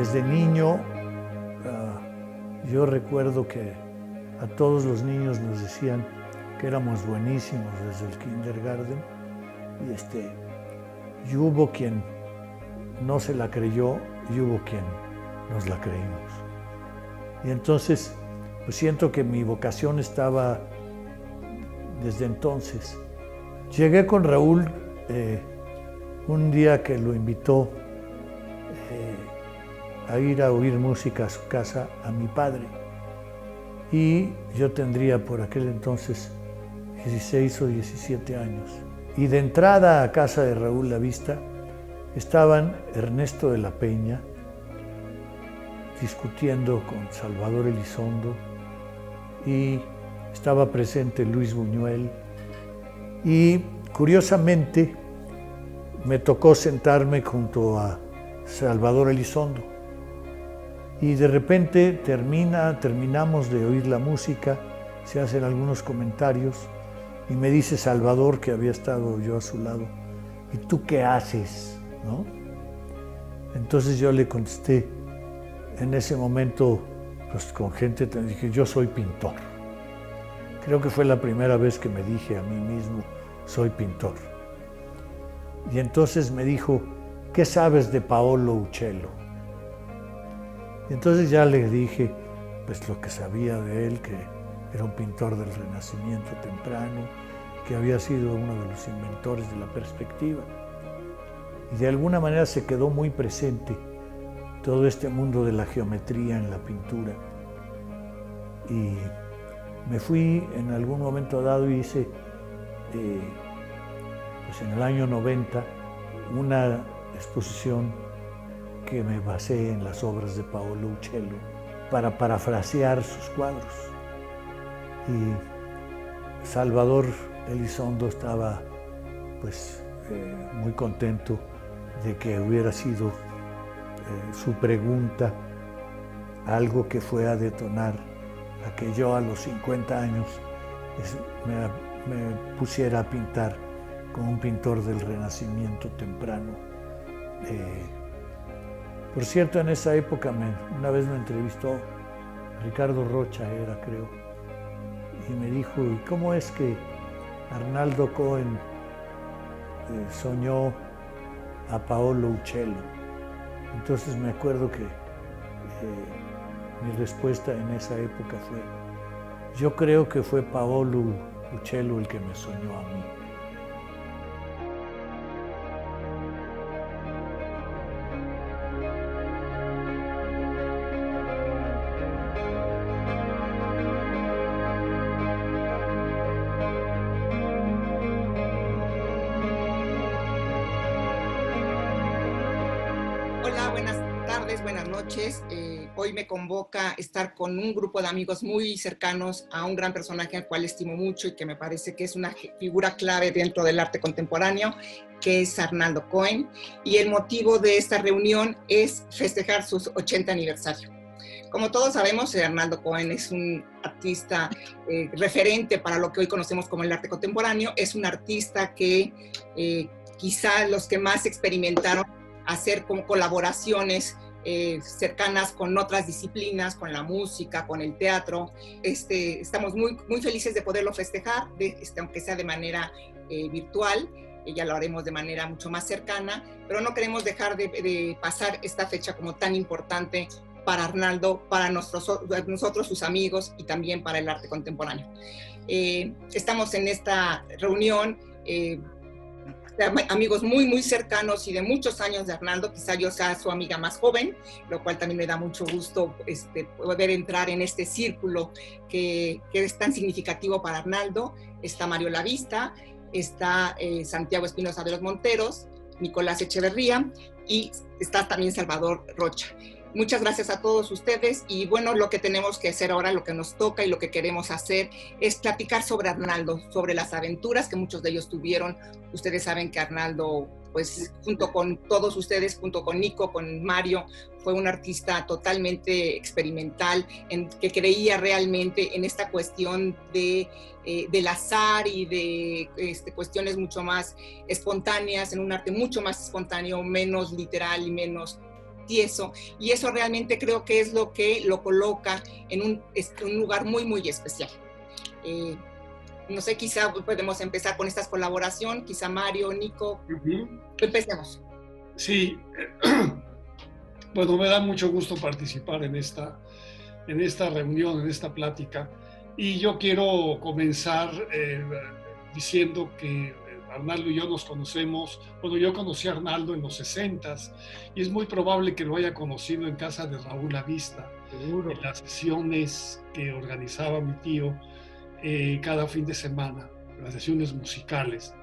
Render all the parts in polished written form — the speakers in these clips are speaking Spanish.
Desde niño, yo recuerdo que a todos los niños nos decían que éramos buenísimos desde el kindergarten y hubo quien no se la creyó y hubo quien nos la creímos. Y entonces, pues siento que mi vocación estaba desde entonces. Llegué con Raúl un día que lo invitó a ir a oír música a su casa a mi padre. Y yo tendría por aquel entonces 16 o 17 años. Y de entrada a casa de Raúl La Vista estaban Ernesto de la Peña discutiendo con Salvador Elizondo y estaba presente Luis Buñuel. Y curiosamente me tocó sentarme junto a Salvador Elizondo. Y de repente terminamos de oír la música, se hacen algunos comentarios y me dice Salvador, que había estado yo a su lado, ¿y tú qué haces? ¿No? Entonces yo le contesté, en ese momento, pues con gente, dije, yo soy pintor. Creo que fue la primera vez que me dije a mí mismo, soy pintor. Y entonces me dijo, ¿qué sabes de Paolo Uccello? Y entonces ya le dije, pues lo que sabía de él, que era un pintor del Renacimiento temprano, que había sido uno de los inventores de la perspectiva. Y de alguna manera se quedó muy presente todo este mundo de la geometría en la pintura. Y me fui en algún momento dado y hice, pues en el año 90, una exposición que me basé en las obras de Paolo Uccello para parafrasear sus cuadros. Y Salvador Elizondo estaba pues muy contento de que hubiera sido su pregunta algo que fue a detonar a que yo a los 50 años me pusiera a pintar como un pintor del Renacimiento temprano. Por cierto, en esa época una vez me entrevistó Ricardo Rocha, creo, y me dijo, ¿y cómo es que Arnaldo Cohen soñó a Paolo Uccello? Entonces me acuerdo que mi respuesta en esa época fue, yo creo que fue Paolo Uccello el que me soñó a mí. Buenas noches. Hoy me convoca estar con un grupo de amigos muy cercanos a un gran personaje al cual estimo mucho y que me parece que es una figura clave dentro del arte contemporáneo, que es Arnaldo Cohen. Y el motivo de esta reunión es festejar su 80 aniversario. Como todos sabemos, Arnaldo Cohen es un artista referente para lo que hoy conocemos como el arte contemporáneo. Es un artista que quizá los que más experimentaron hacer como colaboraciones cercanas con otras disciplinas, con la música, con el teatro. Estamos muy, muy felices de poderlo festejar, aunque sea de manera virtual. Ya lo haremos de manera mucho más cercana, pero no queremos dejar de pasar esta fecha como tan importante para Arnaldo, para nosotros, sus amigos, y también para el arte contemporáneo. Estamos en esta reunión amigos muy, muy cercanos y de muchos años de Arnaldo. Quizá yo sea su amiga más joven, lo cual también me da mucho gusto poder entrar en este círculo que es tan significativo para Arnaldo. Está Mario La Vista, está Santiago Espinosa de los Monteros, Nicolás Echeverría y está también Salvador Rocha. Muchas gracias a todos ustedes y bueno, lo que tenemos que hacer ahora, lo que nos toca y lo que queremos hacer es platicar sobre Arnaldo, sobre las aventuras que muchos de ellos tuvieron. Ustedes saben que Arnaldo, pues junto con todos ustedes, junto con Nico, con Mario, fue un artista totalmente experimental, que creía realmente en esta cuestión del azar y de cuestiones mucho más espontáneas, en un arte mucho más espontáneo, menos literal y menos tieso, y eso realmente creo que es lo que lo coloca en un lugar muy, muy especial. No sé, quizá podemos empezar con esta colaboración, quizá Mario, Nico, empecemos. Sí, bueno, me da mucho gusto participar en esta reunión, en esta plática, y yo quiero comenzar diciendo que Arnaldo y yo nos conocemos. Bueno, yo conocí a Arnaldo en los 60s y es muy probable que lo haya conocido en casa de Raúl Lavista, en las sesiones que organizaba mi tío cada fin de semana, las sesiones musicales.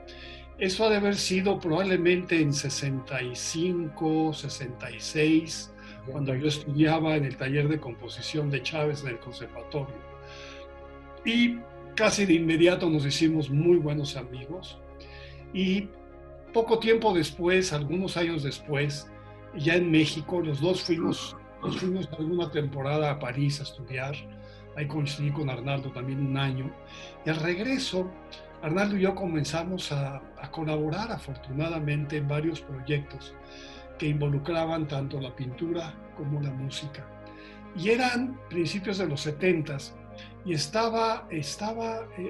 Eso ha de haber sido probablemente en 65, 66, cuando yo estudiaba en el taller de composición de Chávez en el conservatorio. Y casi de inmediato nos hicimos muy buenos amigos. Y poco tiempo después, algunos años después, ya en México, los dos fuimos alguna temporada a París a estudiar. Ahí coincidí con Arnaldo también un año. Y al regreso, Arnaldo y yo comenzamos a colaborar afortunadamente en varios proyectos que involucraban tanto la pintura como la música. Y eran principios de los 70s y estaba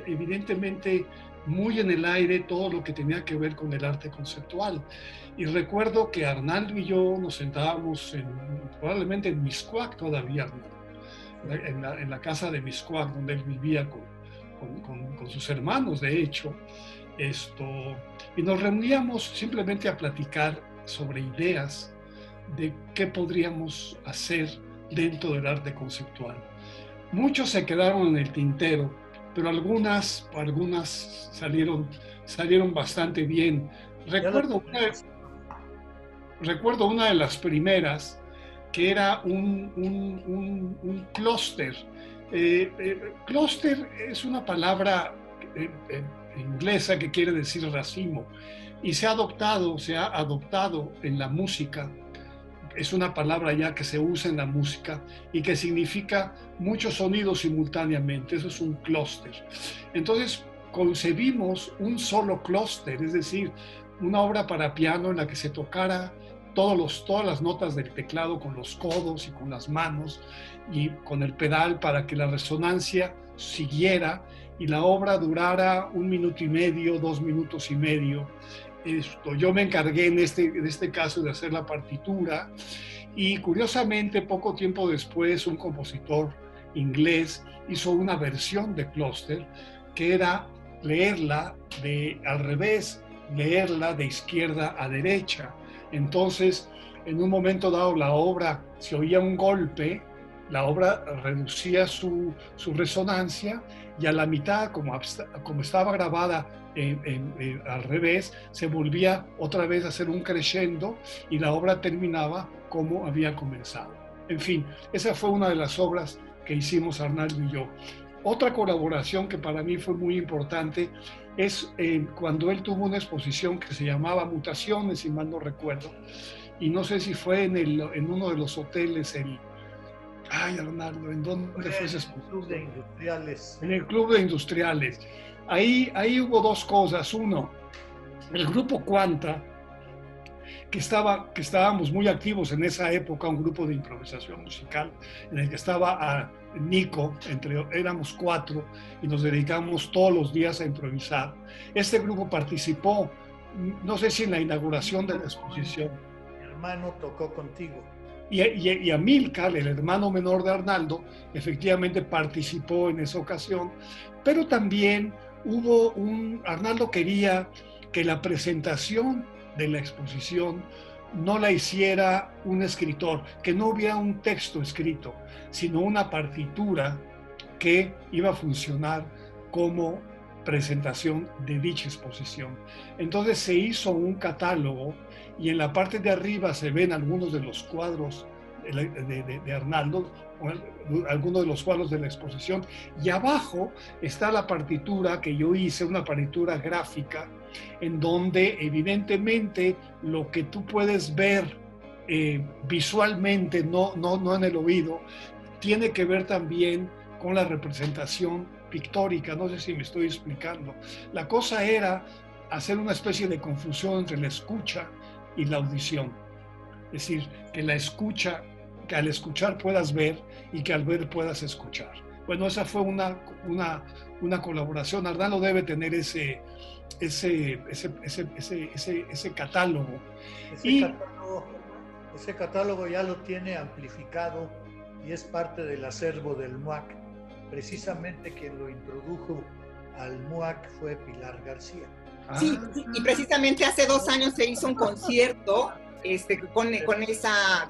evidentemente muy en el aire todo lo que tenía que ver con el arte conceptual. Y recuerdo que Arnaldo y yo nos sentábamos probablemente en Miscuac todavía, en la casa de Miscuac, donde él vivía con sus hermanos, de hecho, y nos reuníamos simplemente a platicar sobre ideas de qué podríamos hacer dentro del arte conceptual. Muchos se quedaron en el tintero, pero algunas salieron bastante bien. Recuerdo una de las primeras, que era un clúster. Clúster es una palabra inglesa que quiere decir racimo, y se ha adoptado en la música. Es una palabra ya que se usa en la música y que significa muchos sonidos simultáneamente. Eso es un clúster. Entonces concebimos un solo clúster, es decir, una obra para piano en la que se tocara todas las notas del teclado con los codos y con las manos y con el pedal, para que la resonancia siguiera y la obra durara 1 minuto y medio, 2 minutos y medio. Yo me encargué en este caso de hacer la partitura, y curiosamente poco tiempo después un compositor inglés hizo una versión de clúster que era leerla al revés, leerla de izquierda a derecha. Entonces, en un momento dado, la obra se oía un golpe, la obra reducía su resonancia, y a la mitad, como estaba grabada al revés, se volvía otra vez a hacer un crescendo y la obra terminaba como había comenzado. En fin, esa fue una de las obras que hicimos Arnaldo y yo. Otra colaboración que para mí fue muy importante es cuando él tuvo una exposición que se llamaba Mutaciones, si mal no recuerdo, y no sé si fue en uno de los hoteles, Arnaldo, ¿en dónde fue esa exposición? Club de Industriales. En el Club de Industriales. Ahí hubo dos cosas. Uno, el grupo Cuanta, que estábamos muy activos en esa época, un grupo de improvisación musical en el que estaba Nico, éramos 4 y nos dedicamos todos los días a improvisar. Este grupo participó, no sé si en la inauguración de la exposición. Mi hermano tocó contigo. Y Amílcar, el hermano menor de Arnaldo, efectivamente participó en esa ocasión, pero también Arnaldo quería que la presentación de la exposición no la hiciera un escritor, que no hubiera un texto escrito, sino una partitura que iba a funcionar como presentación de dicha exposición. Entonces se hizo un catálogo, y en la parte de arriba se ven algunos de los cuadros de Arnaldo, algunos de los cuadros de la exposición, y abajo está la partitura que yo hice, una partitura gráfica, en donde evidentemente lo que tú puedes ver visualmente, no en el oído, tiene que ver también con la representación pictórica. No sé si me estoy explicando. La cosa era hacer una especie de confusión entre la escucha y la audición. Es decir, que la escucha, que al escuchar puedas ver y que al ver puedas escuchar. Bueno, esa fue una colaboración. Arnaldo debe tener ese catálogo. Ese catálogo ya lo tiene amplificado y es parte del acervo del MUAC. Precisamente quien lo introdujo al MUAC fue Pilar García. Sí, y precisamente hace 2 años se hizo un concierto con esa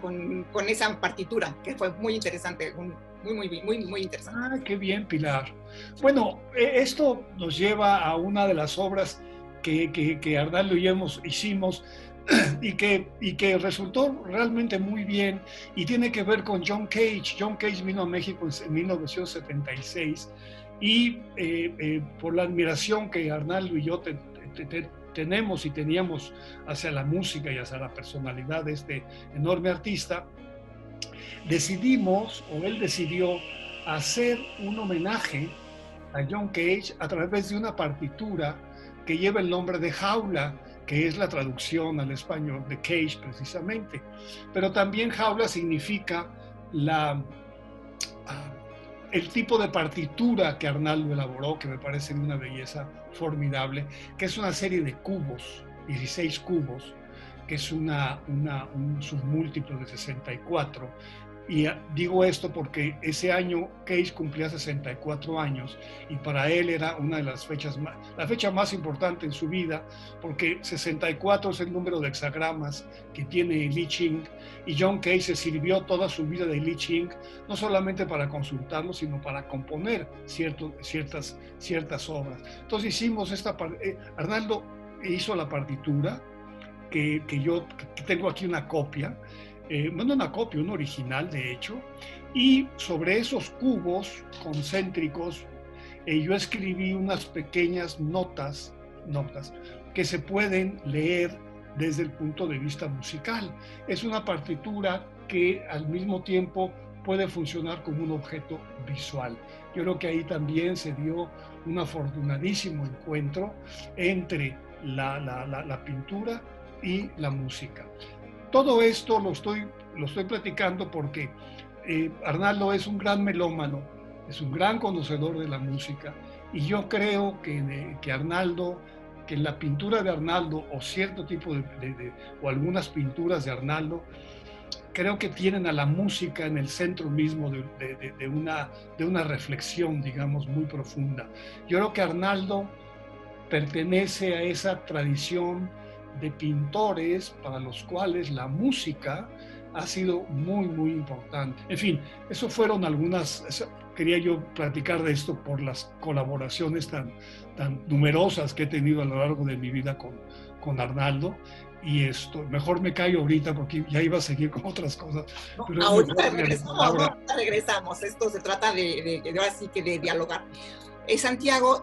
partitura, que fue muy interesante, muy interesante. Ah, qué bien, Pilar. Bueno, esto nos lleva a una de las obras que Arnaldo y yo hicimos y que resultó realmente muy bien y tiene que ver con John Cage. John Cage vino a México en 1976 y por la admiración que Arnaldo y yo tenemos y teníamos hacia la música y hacia la personalidad de este enorme artista, él decidió hacer un homenaje a John Cage a través de una partitura que lleva el nombre de Jaula, que es la traducción al español de Cage precisamente. Pero también Jaula significa el tipo de partitura que Arnaldo elaboró, que me parece una belleza formidable, que es una serie de cubos, 16 cubos, que es un submúltiplo de 64. Y digo esto porque ese año Cage cumplía 64 años y para él era una de las la fecha más importante en su vida, porque 64 es el número de hexagramas que tiene el I Ching, y John Cage se sirvió toda su vida del I Ching, no solamente para consultarlo, sino para componer ciertas obras. Entonces hicimos Arnaldo hizo la partitura, que tengo aquí una copia, bueno, una copia, un original de hecho, y sobre esos cubos concéntricos yo escribí unas pequeñas notas que se pueden leer desde el punto de vista musical. Es una partitura que al mismo tiempo puede funcionar como un objeto visual. Yo creo que ahí también se dio un afortunadísimo encuentro entre la pintura y la música. Todo esto lo estoy platicando porque Arnaldo es un gran melómano, es un gran conocedor de la música, y yo creo que en la pintura de Arnaldo o cierto tipo o algunas pinturas de Arnaldo, creo que tienen a la música en el centro mismo de una reflexión, digamos, muy profunda. Yo creo que Arnaldo pertenece a esa tradición de pintores para los cuales la música ha sido muy, muy importante. En fin, eso fueron quería yo platicar de esto por las colaboraciones tan numerosas que he tenido a lo largo de mi vida con Arnaldo. Y mejor me callo ahorita porque ya iba a seguir con otras cosas. Pero ahorita regresamos. Esto se trata ahora sí que de dialogar. Santiago,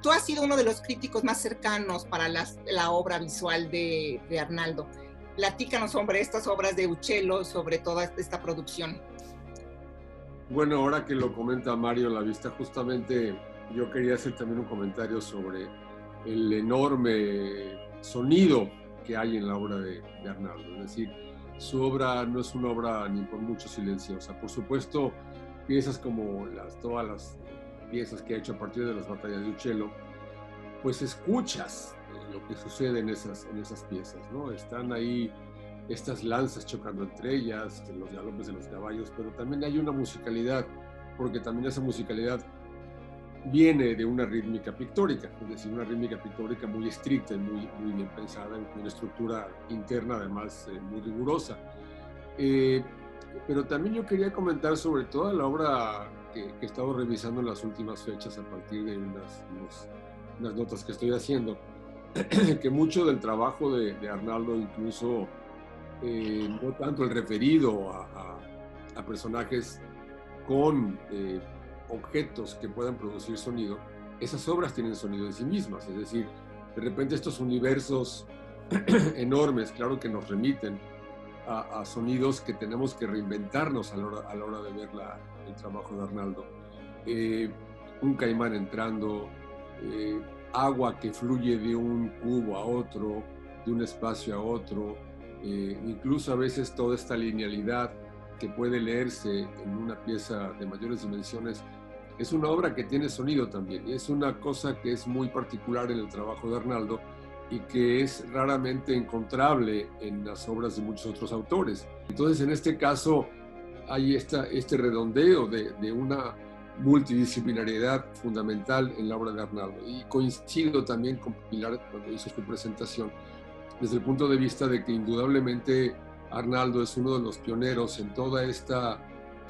tú has sido uno de los críticos más cercanos para la obra visual de Arnaldo. Platícanos sobre estas obras de Uccello, sobre toda esta producción. Bueno, ahora que lo comenta Mario La Vista, justamente yo quería hacer también un comentario sobre el enorme sonido que hay en la obra de Arnaldo. Es decir, su obra no es una obra ni por mucho silenciosa. Por supuesto, piezas como todas las piezas que ha hecho a partir de las batallas de Uccello, pues escuchas lo que sucede en esas piezas, ¿no? Están ahí estas lanzas chocando entre ellas, los galopes de los caballos, pero también hay una musicalidad, porque también esa musicalidad viene de una rítmica pictórica, es decir, una rítmica pictórica muy estricta y muy bien pensada, con una estructura interna además muy rigurosa. Pero también yo quería comentar sobre toda la obra que he estado revisando en las últimas fechas a partir de unas notas que estoy haciendo, que mucho del trabajo de Arnaldo, incluso no tanto el referido a personajes con objetos que puedan producir sonido, esas obras tienen sonido en sí mismas, es decir, de repente estos universos enormes, claro que nos remiten a sonidos que tenemos que reinventarnos a la hora de ver el trabajo de Arnaldo. Un caimán entrando, agua que fluye de un cubo a otro, de un espacio a otro, incluso a veces toda esta linealidad que puede leerse en una pieza de mayores dimensiones, es una obra que tiene sonido también. Es una cosa que es muy particular en el trabajo de Arnaldo y que es raramente encontrable en las obras de muchos otros autores. Entonces, en este caso, hay este redondeo de una multidisciplinariedad fundamental en la obra de Arnaldo. Y coincido también con Pilar cuando hizo su presentación, desde el punto de vista de que indudablemente Arnaldo es uno de los pioneros en toda esta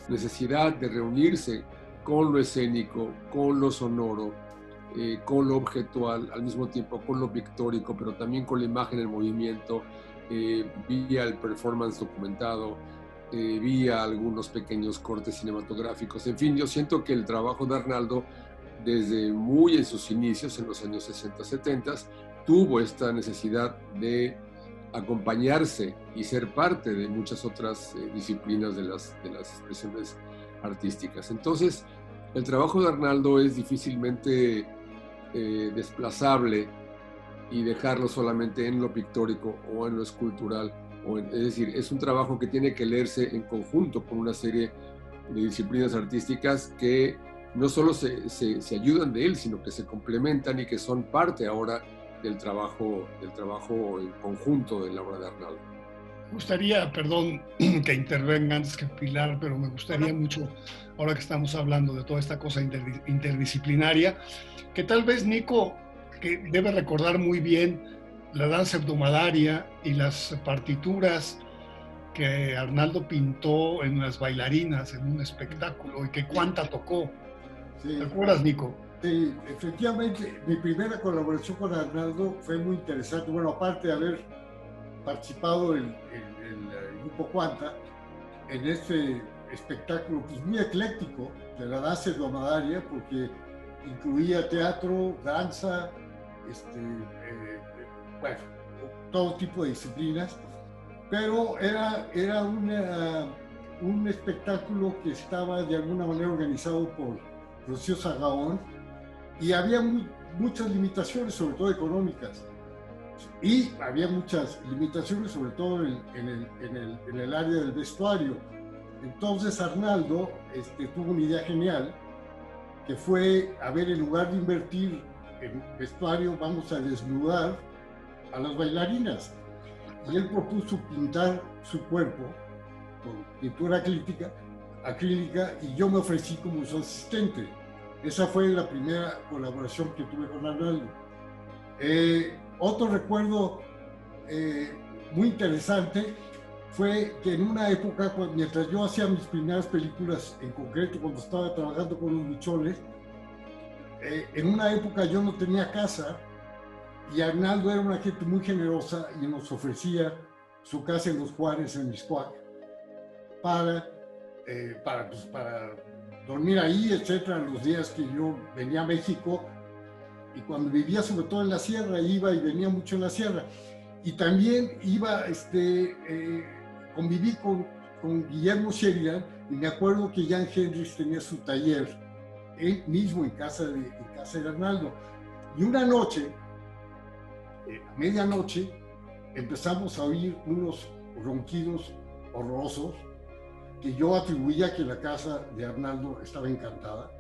necesidad de reunirse con lo escénico, con lo sonoro, con lo objetual, al mismo tiempo con lo pictórico, pero también con la imagen en movimiento, vía el performance documentado, vía algunos pequeños cortes cinematográficos. En fin, yo siento que el trabajo de Arnaldo, desde muy en sus inicios, en los años 60, 70, tuvo esta necesidad de acompañarse y ser parte de muchas otras disciplinas de las expresiones artísticas. Entonces, el trabajo de Arnaldo es difícilmente desplazable y dejarlo solamente en lo pictórico o en lo escultural. Es decir, es un trabajo que tiene que leerse en conjunto con una serie de disciplinas artísticas que no solo se ayudan de él, sino que se complementan y que son parte ahora del trabajo en conjunto de la obra de Arnaldo. Me gustaría, perdón que intervenga antes que Pilar, pero me gustaría mucho, ahora que estamos hablando de toda esta cosa interdisciplinaria, que tal vez Nico, que debe recordar muy bien la danza hebdomadaria y las partituras que Arnaldo pintó en las bailarinas, en un espectáculo, y que cuánta tocó. Sí. ¿Te acuerdas, Nico? Sí, efectivamente, mi primera colaboración con Arnaldo fue muy interesante. Bueno, aparte de haber participado en el grupo Cuanta, en este espectáculo pues, muy ecléctico de la danza hebdomadaria, porque incluía teatro, danza, bueno, todo tipo de disciplinas, pero era un espectáculo que estaba de alguna manera organizado por Rocío Sagaón, y había muchas limitaciones, sobre todo económicas, y había muchas limitaciones, sobre todo en el área del vestuario. Entonces Arnaldo tuvo una idea genial, que fue, a ver, en lugar de invertir en vestuario, vamos a desnudar a las bailarinas. Y él propuso pintar su cuerpo con pintura acrílica, y yo me ofrecí como su asistente. Esa fue la primera colaboración que tuve con Arnaldo. Otro recuerdo muy interesante fue que en una época, mientras yo hacía mis primeras películas, en concreto cuando estaba trabajando con los Buchones, en una época yo no tenía casa, y Arnaldo era una gente muy generosa y nos ofrecía su casa en Los Juárez, en Mixcoac, para dormir ahí, etcétera, los días que yo venía a México. Y cuando vivía sobre todo en la sierra, iba y venía mucho en la sierra. Y también conviví con Guillermo Sheridan, y me acuerdo que Jan Hendricks tenía su taller, él mismo en casa de Arnaldo. Y una noche, a medianoche, empezamos a oír unos ronquidos horrorosos que yo atribuía que la casa de Arnaldo estaba encantada,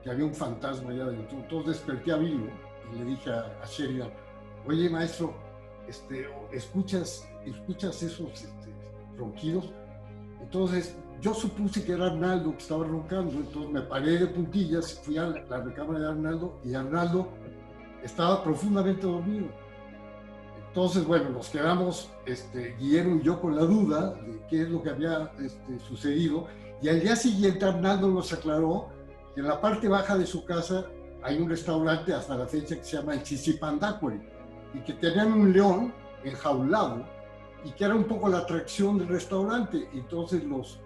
que había un fantasma allá adentro. Entonces desperté a Vilo y le dije a Sheridan: oye, maestro, ¿escuchas esos ronquidos? Entonces yo supuse que era Arnaldo que estaba roncando, entonces me paré de puntillas, fui a la recámara de Arnaldo, y Arnaldo estaba profundamente dormido. Entonces, bueno, nos quedamos, Guillermo y yo, con la duda de qué es lo que había sucedido, y al día siguiente Arnaldo nos aclaró que en la parte baja de su casa hay un restaurante hasta la fecha que se llama el Chisipandácuel, y que tenían un león enjaulado, y que era un poco la atracción del restaurante. Entonces los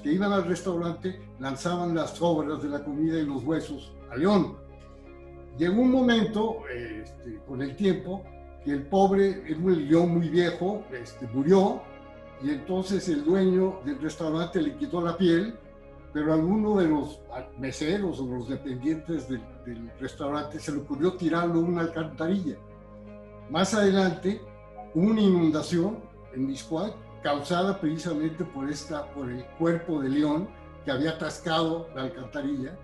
que iban al restaurante lanzaban las sobras de la comida y los huesos al león. Llegó un momento, con el tiempo, que el pobre, era un león muy viejo, murió, y entonces el dueño del restaurante le quitó la piel, pero a alguno de los meseros o los dependientes del restaurante se le ocurrió tirarlo en una alcantarilla. Más adelante hubo una inundación en Mixcoac, causada precisamente por el cuerpo de león que había atascado la alcantarilla.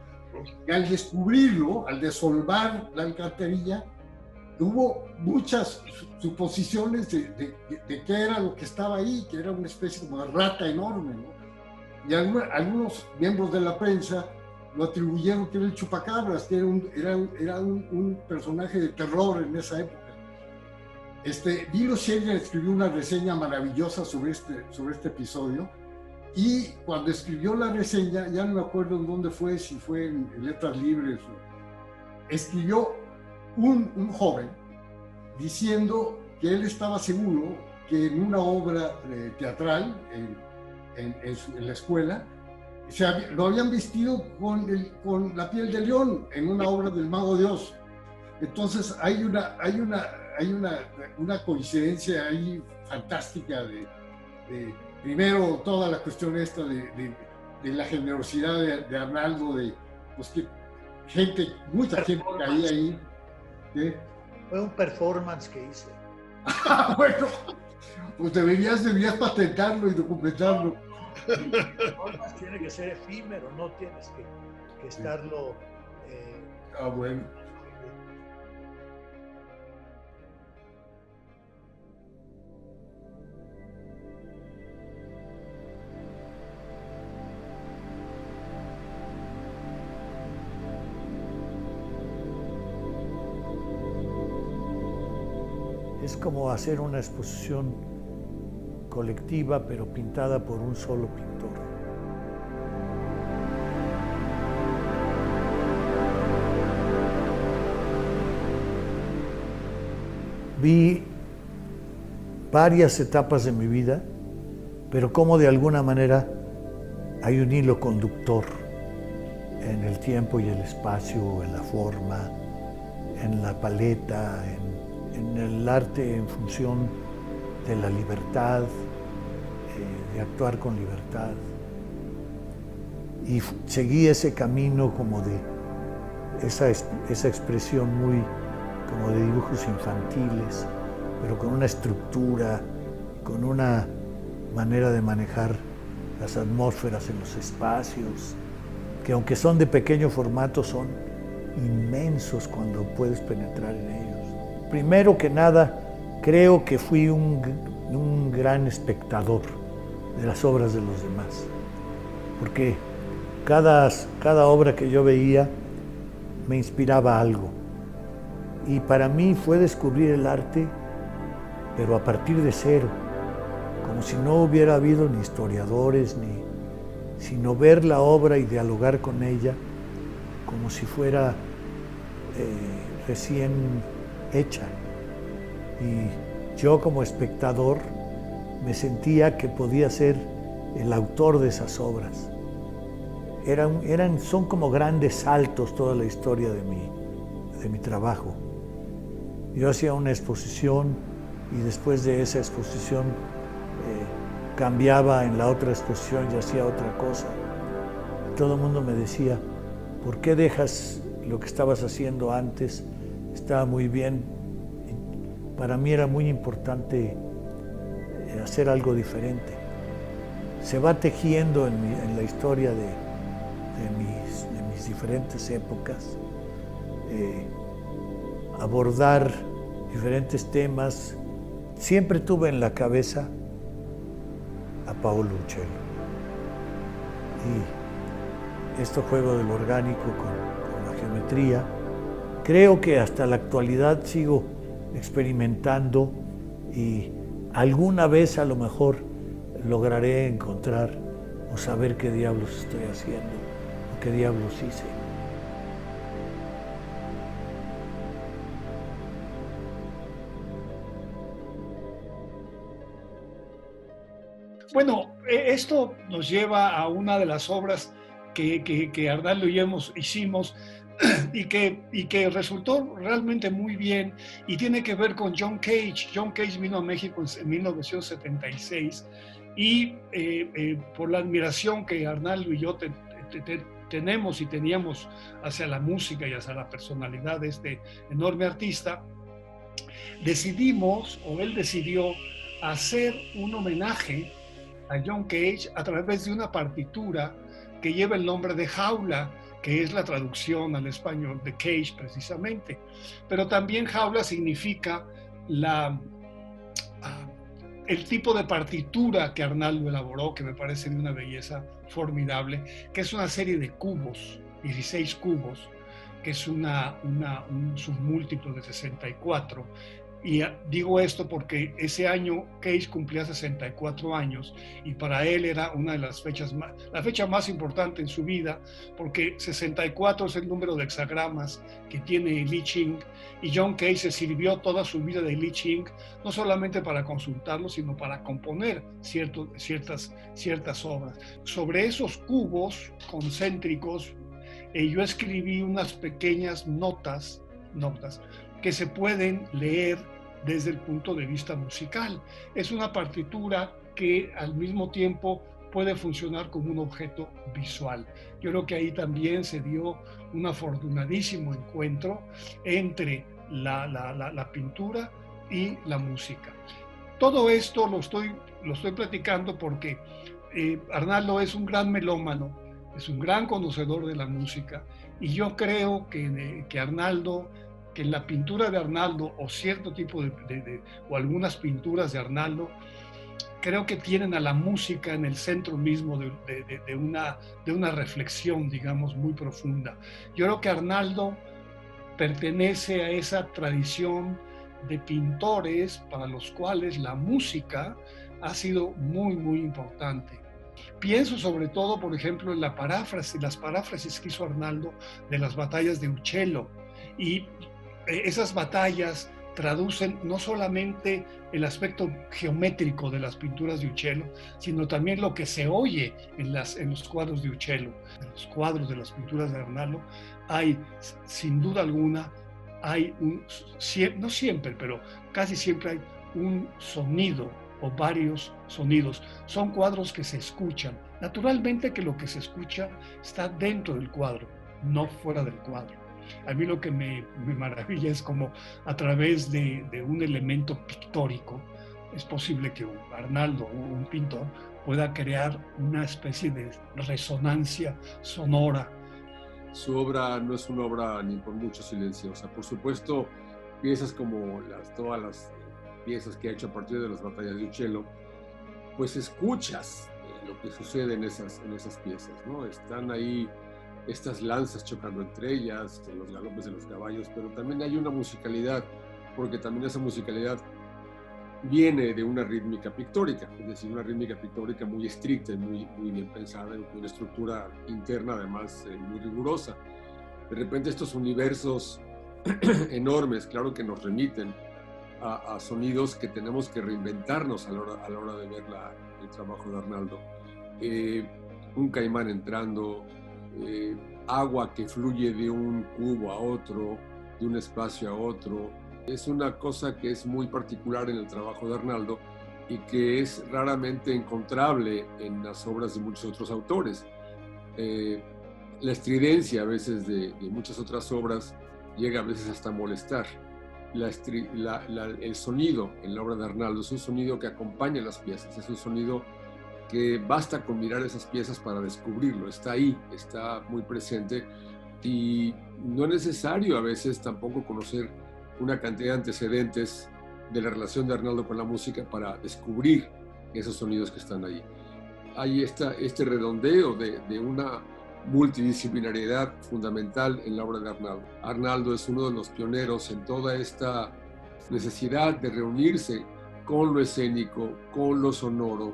Y al descubrirlo, al desolvar la alcantarilla, hubo muchas suposiciones de qué era lo que estaba ahí, que era una especie como de rata enorme, ¿no? Y algunos miembros de la prensa lo atribuyeron que era el chupacabras, que era un personaje de terror en esa época. Vilo Sheridan escribió una reseña maravillosa sobre este episodio, y cuando escribió la reseña, ya no me acuerdo en dónde fue, si fue en Letras Libres, escribió un joven diciendo que él estaba seguro que en una obra teatral en la escuela lo habían vestido con la piel de león en una obra del Mago de Oz. Entonces hay una coincidencia ahí fantástica de primero toda la cuestión esta de la generosidad de Arnaldo, pues que mucha gente caía ahí. ¿Sí? Fue un performance que hice. Bueno, pues deberías patentarlo y documentarlo. Performance tiene que ser efímero, no tienes que estarlo... Bueno. Es como hacer una exposición colectiva, pero pintada por un solo pintor. Vi varias etapas de mi vida, pero como de alguna manera hay un hilo conductor en el tiempo y el espacio, en la forma, en la paleta, en el arte en función de la libertad, de actuar con libertad. Y seguí ese camino como de esa expresión muy como de dibujos infantiles, pero con una estructura, con una manera de manejar las atmósferas en los espacios, que aunque son de pequeño formato, son inmensos cuando puedes penetrar en ellos. Primero que nada, creo que fui un gran espectador de las obras de los demás, porque cada obra que yo veía me inspiraba algo. Y para mí fue descubrir el arte, pero a partir de cero, como si no hubiera habido ni historiadores, sino ver la obra y dialogar con ella como si fuera recién hecha. Y yo como espectador me sentía que podía ser el autor de esas obras. Son como grandes saltos toda la historia de mi trabajo. Yo hacía una exposición y después de esa exposición cambiaba en la otra exposición y hacía otra cosa. Todo el mundo me decía, ¿por qué dejas lo que estabas haciendo antes? Estaba muy bien. Para mí era muy importante hacer algo diferente. Se va tejiendo en la historia de mis diferentes épocas, abordar diferentes temas. Siempre tuve en la cabeza a Paolo Uccello. Y este juego del orgánico con la geometría, creo que hasta la actualidad sigo experimentando y alguna vez a lo mejor lograré encontrar o saber qué diablos estoy haciendo o qué diablos hice. Bueno, esto nos lleva a una de las obras que Arnaldo y yo hicimos y que resultó realmente muy bien, y tiene que ver con John Cage. John Cage vino a México en 1976 y por la admiración que Arnaldo y yo tenemos y teníamos hacia la música y hacia la personalidad de este enorme artista, él decidió hacer un homenaje a John Cage a través de una partitura que lleva el nombre de Jaula, que es la traducción al español de Cage precisamente. Pero también Jaula significa el tipo de partitura que Arnaldo elaboró, que me parece de una belleza formidable, que es una serie de cubos, 16 cubos, que es un submúltiplo de 64. Y digo esto porque ese año Cage cumplía 64 años y para él era una de las fechas la fecha más importante en su vida, porque 64 es el número de hexagramas que tiene el I Ching, y John Cage se sirvió toda su vida del I Ching, no solamente para consultarlo, sino para componer ciertas obras. Sobre esos cubos concéntricos, yo escribí unas pequeñas notas que se pueden leer desde el punto de vista musical. Es una partitura que al mismo tiempo puede funcionar como un objeto visual. Yo creo que ahí también se dio un afortunadísimo encuentro entre la pintura y la música. Todo esto lo estoy platicando porque Arnaldo es un gran melómano, es un gran conocedor de la música, y yo creo que Arnaldo, que en la pintura de Arnaldo o cierto tipo o algunas pinturas de Arnaldo, creo que tienen a la música en el centro mismo de una reflexión, digamos, muy profunda. Yo creo que Arnaldo pertenece a esa tradición de pintores para los cuales la música ha sido muy, muy importante. Pienso sobre todo, por ejemplo, en las paráfrasis que hizo Arnaldo de las batallas de Uccello, y esas batallas traducen no solamente el aspecto geométrico de las pinturas de Uccello, sino también lo que se oye en los cuadros de Uccello. En los cuadros de las pinturas de Arnaldo hay, sin duda alguna, no siempre, pero casi siempre hay un sonido o varios sonidos. Son cuadros que se escuchan. Naturalmente que lo que se escucha está dentro del cuadro, no fuera del cuadro. A mí lo que me maravilla es como a través de un elemento pictórico es posible que Arnaldo, un pintor, pueda crear una especie de resonancia sonora. Su obra no es una obra ni por mucho silenciosa. Por supuesto, piezas como todas las piezas que ha hecho a partir de las batallas de Uccello, pues escuchas lo que sucede en esas piezas, ¿no? Están ahí estas lanzas chocando entre ellas, los galopes de los caballos, pero también hay una musicalidad, porque también esa musicalidad viene de una rítmica pictórica, es decir, una rítmica pictórica muy estricta y muy bien pensada, con una estructura interna además muy rigurosa. De repente estos universos enormes, claro que nos remiten a sonidos que tenemos que reinventarnos a la hora de ver el trabajo de Arnaldo. Un caimán entrando, agua que fluye de un cubo a otro, de un espacio a otro. Es una cosa que es muy particular en el trabajo de Arnaldo y que es raramente encontrable en las obras de muchos otros autores. La estridencia a veces de muchas otras obras llega a veces hasta molestar. El sonido en la obra de Arnaldo es un sonido que acompaña las piezas, es un sonido que basta con mirar esas piezas para descubrirlo, está ahí, está muy presente, y no es necesario a veces tampoco conocer una cantidad de antecedentes de la relación de Arnaldo con la música para descubrir esos sonidos que están ahí. Hay este redondeo de una multidisciplinariedad fundamental en la obra de Arnaldo. Arnaldo es uno de los pioneros en toda esta necesidad de reunirse con lo escénico, con lo sonoro,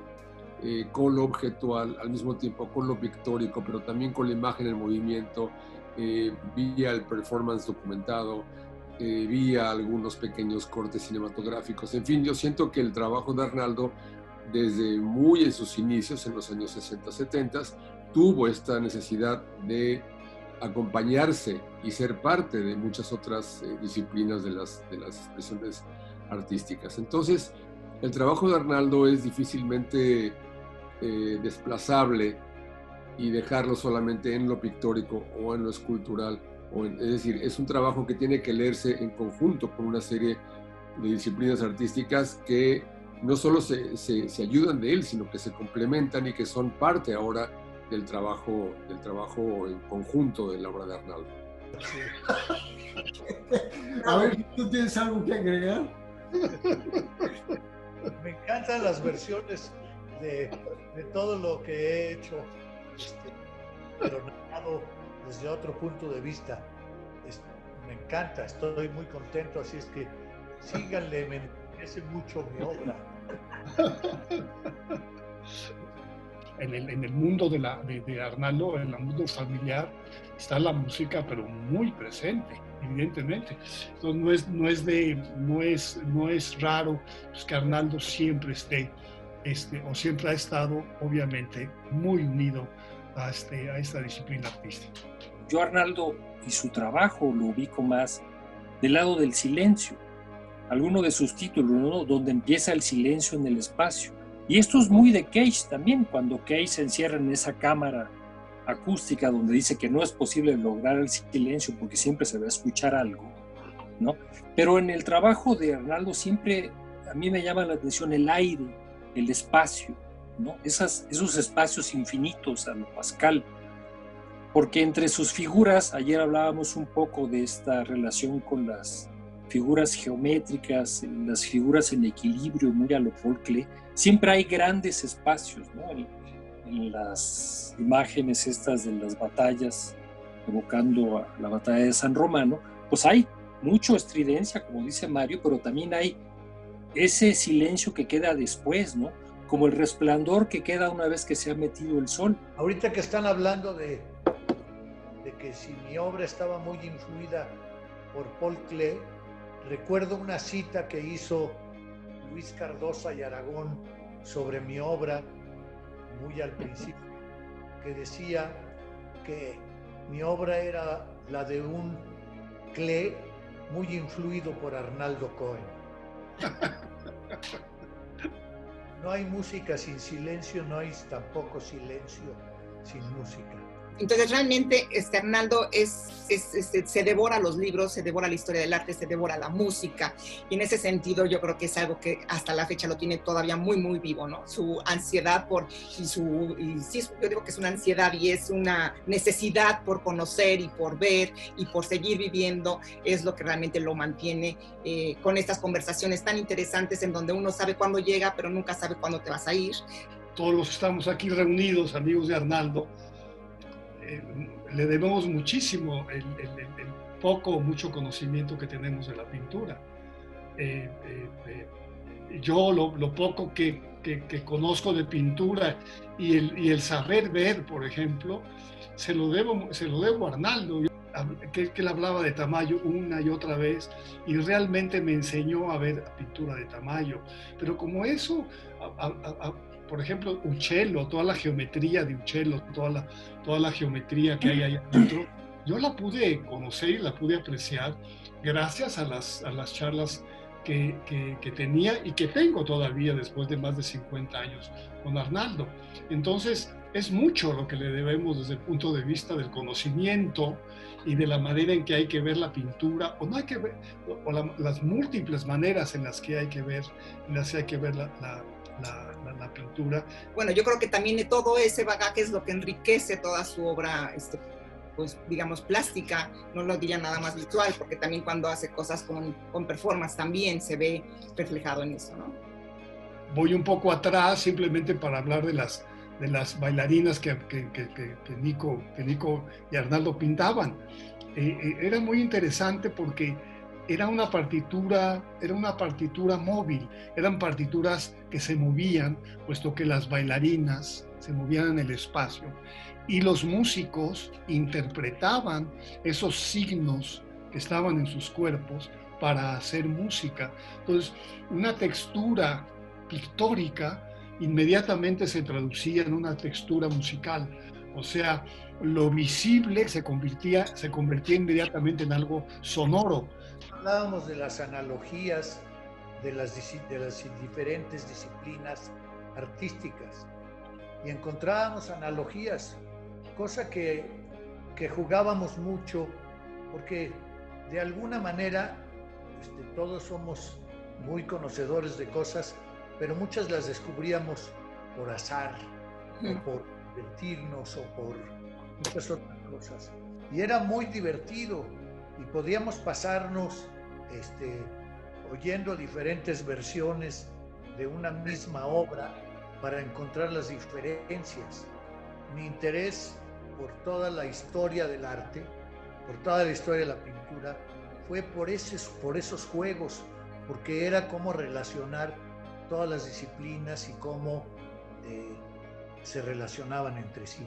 con lo objetual, al mismo tiempo con lo pictórico, pero también con la imagen en movimiento, vía el performance documentado, vía algunos pequeños cortes cinematográficos. En fin, yo siento que el trabajo de Arnaldo, desde muy en sus inicios, en los años 60, 70, tuvo esta necesidad de acompañarse y ser parte de muchas otras disciplinas de las expresiones artísticas. Entonces, el trabajo de Arnaldo es difícilmente desplazable y dejarlo solamente en lo pictórico o en lo escultural. Es decir, es un trabajo que tiene que leerse en conjunto con una serie de disciplinas artísticas que no solo se ayudan de él, sino que se complementan y que son parte ahora del trabajo en conjunto de la obra de Arnaldo. A ver, ¿tú tienes algo que agregar? Me encantan las versiones de todo lo que he hecho, pero narrado desde otro punto de vista. Me encanta, estoy muy contento, así es que síganle, me interesa mucho mi obra. En el mundo de Arnaldo, en el mundo familiar, está la música, pero muy presente, evidentemente. Entonces no es raro pues, que Arnaldo siempre esté, o siempre ha estado, obviamente, muy unido a esta disciplina artística. Yo Arnaldo y su trabajo lo ubico más del lado del silencio. Alguno de sus títulos, ¿no? Donde empieza el silencio en el espacio. Y esto es muy de Cage también, cuando Cage se encierra en esa cámara acústica donde dice que no es posible lograr el silencio porque siempre se va a escuchar algo, ¿no? Pero en el trabajo de Arnaldo siempre a mí me llama la atención el aire, el espacio, ¿no? Esos espacios infinitos a lo Pascal. Porque entre sus figuras, ayer hablábamos un poco de esta relación con las figuras geométricas, las figuras en equilibrio, muy a lo Paul Klee, siempre hay grandes espacios, ¿no? En las imágenes estas de las batallas, evocando a la batalla de San Romano, pues hay mucha estridencia, como dice Mario, pero también hay ese silencio que queda después, ¿no? Como el resplandor que queda una vez que se ha metido el sol. Ahorita que están hablando de que si mi obra estaba muy influida por Paul Klee, recuerdo una cita que hizo Luis Cardosa y Aragón sobre mi obra muy al principio, que decía que mi obra era la de un Klee muy influido por Arnaldo Cohen. No hay música sin silencio, no hay tampoco silencio sin música. Entonces realmente Arnaldo se devora los libros, se devora la historia del arte, se devora la música, y en ese sentido yo creo que es algo que hasta la fecha lo tiene todavía muy muy vivo, ¿no? Su ansiedad yo digo que es una ansiedad y es una necesidad por conocer y por ver y por seguir viviendo, es lo que realmente lo mantiene con estas conversaciones tan interesantes en donde uno sabe cuándo llega pero nunca sabe cuándo te vas a ir. Todos los que estamos aquí reunidos, amigos de Arnaldo, le debemos muchísimo el poco o mucho conocimiento que tenemos de la pintura. Yo lo poco que conozco de pintura y el saber ver, por ejemplo, se lo debo a Arnaldo, que él hablaba de Tamayo una y otra vez y realmente me enseñó a ver pintura de Tamayo. Pero como eso, por ejemplo, Uccello, toda la geometría de Uccello, toda la geometría que hay ahí adentro, yo la pude conocer y la pude apreciar gracias a las charlas que tenía y que tengo todavía después de más de 50 años con Arnaldo. Entonces, es mucho lo que le debemos desde el punto de vista del conocimiento y de la manera en que hay que ver la pintura, o no hay que ver, las múltiples maneras en las que hay que ver la pintura. Bueno, yo creo que también todo ese bagaje es lo que enriquece toda su obra, pues digamos plástica, no lo diría nada más visual, porque también cuando hace cosas con performance también se ve reflejado en eso, ¿no? Voy un poco atrás simplemente para hablar de las bailarinas que Nico y Arnaldo pintaban. Era muy interesante porque era una partitura móvil, eran partituras que se movían, puesto que las bailarinas se movían en el espacio y los músicos interpretaban esos signos que estaban en sus cuerpos para hacer música. Entonces, una textura pictórica inmediatamente se traducía en una textura musical, o sea, lo visible se convertía inmediatamente en algo sonoro. Hablábamos de las analogías de las diferentes disciplinas artísticas y encontrábamos analogías, cosa que jugábamos mucho porque de alguna manera todos somos muy conocedores de cosas, pero muchas las descubríamos por azar, o por divertirnos, o por muchas otras cosas. Y era muy divertido, y podíamos pasarnos oyendo diferentes versiones de una misma obra para encontrar las diferencias. Mi interés por toda la historia del arte, por toda la historia de la pintura, fue por esos juegos, porque era cómo relacionar todas las disciplinas y cómo se relacionaban entre sí.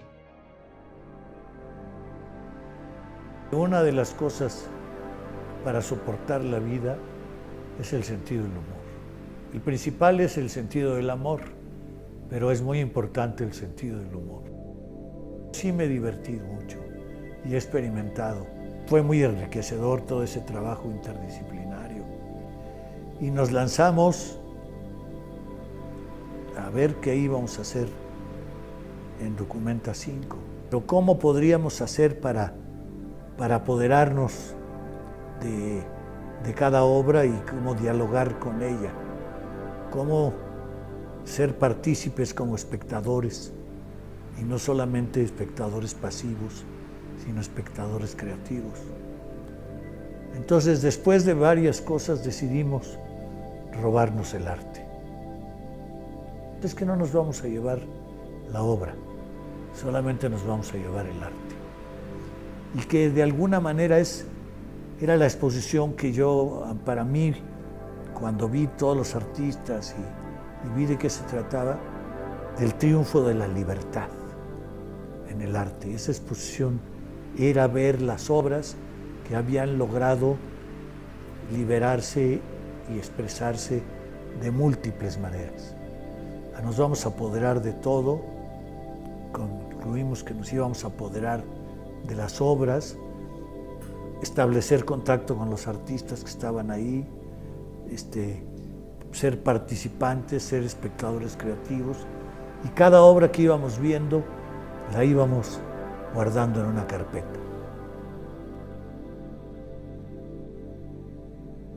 Una de las cosas para soportar la vida es el sentido del humor. El principal es el sentido del amor, pero es muy importante el sentido del humor. Sí me he divertido mucho y he experimentado. Fue muy enriquecedor todo ese trabajo interdisciplinario. Y nos lanzamos a ver qué íbamos a hacer en Documenta 5. Pero cómo podríamos hacer para apoderarnos de cada obra y cómo dialogar con ella, cómo ser partícipes como espectadores, y no solamente espectadores pasivos, sino espectadores creativos. Entonces, después de varias cosas, decidimos robarnos el arte. Es que no nos vamos a llevar la obra, solamente nos vamos a llevar el arte. Y que de alguna manera era la exposición que para mí, cuando vi todos los artistas y vi de qué se trataba, del triunfo de la libertad en el arte. Esa exposición era ver las obras que habían logrado liberarse y expresarse de múltiples maneras. Nos vamos a apoderar de todo, concluimos que nos íbamos a apoderar de las obras, establecer contacto con los artistas que estaban ahí, ser participantes, ser espectadores creativos, y cada obra que íbamos viendo la íbamos guardando en una carpeta.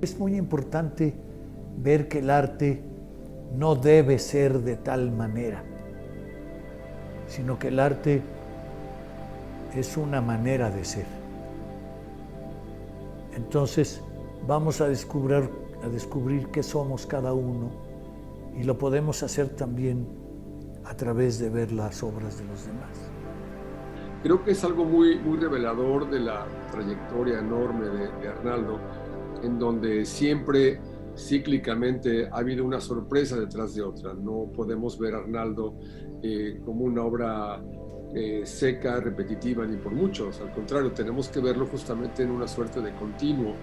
Es muy importante ver que el arte no debe ser de tal manera, sino que el arte es una manera de ser. Entonces vamos a descubrir qué somos cada uno, y lo podemos hacer también a través de ver las obras de los demás. Creo que es algo muy, muy revelador de la trayectoria enorme de Arnaldo, en donde siempre cíclicamente ha habido una sorpresa detrás de otra. No podemos ver a Arnaldo como una obra seca, repetitiva, ni por muchos. Al contrario, tenemos que verlo justamente en una suerte de continuo,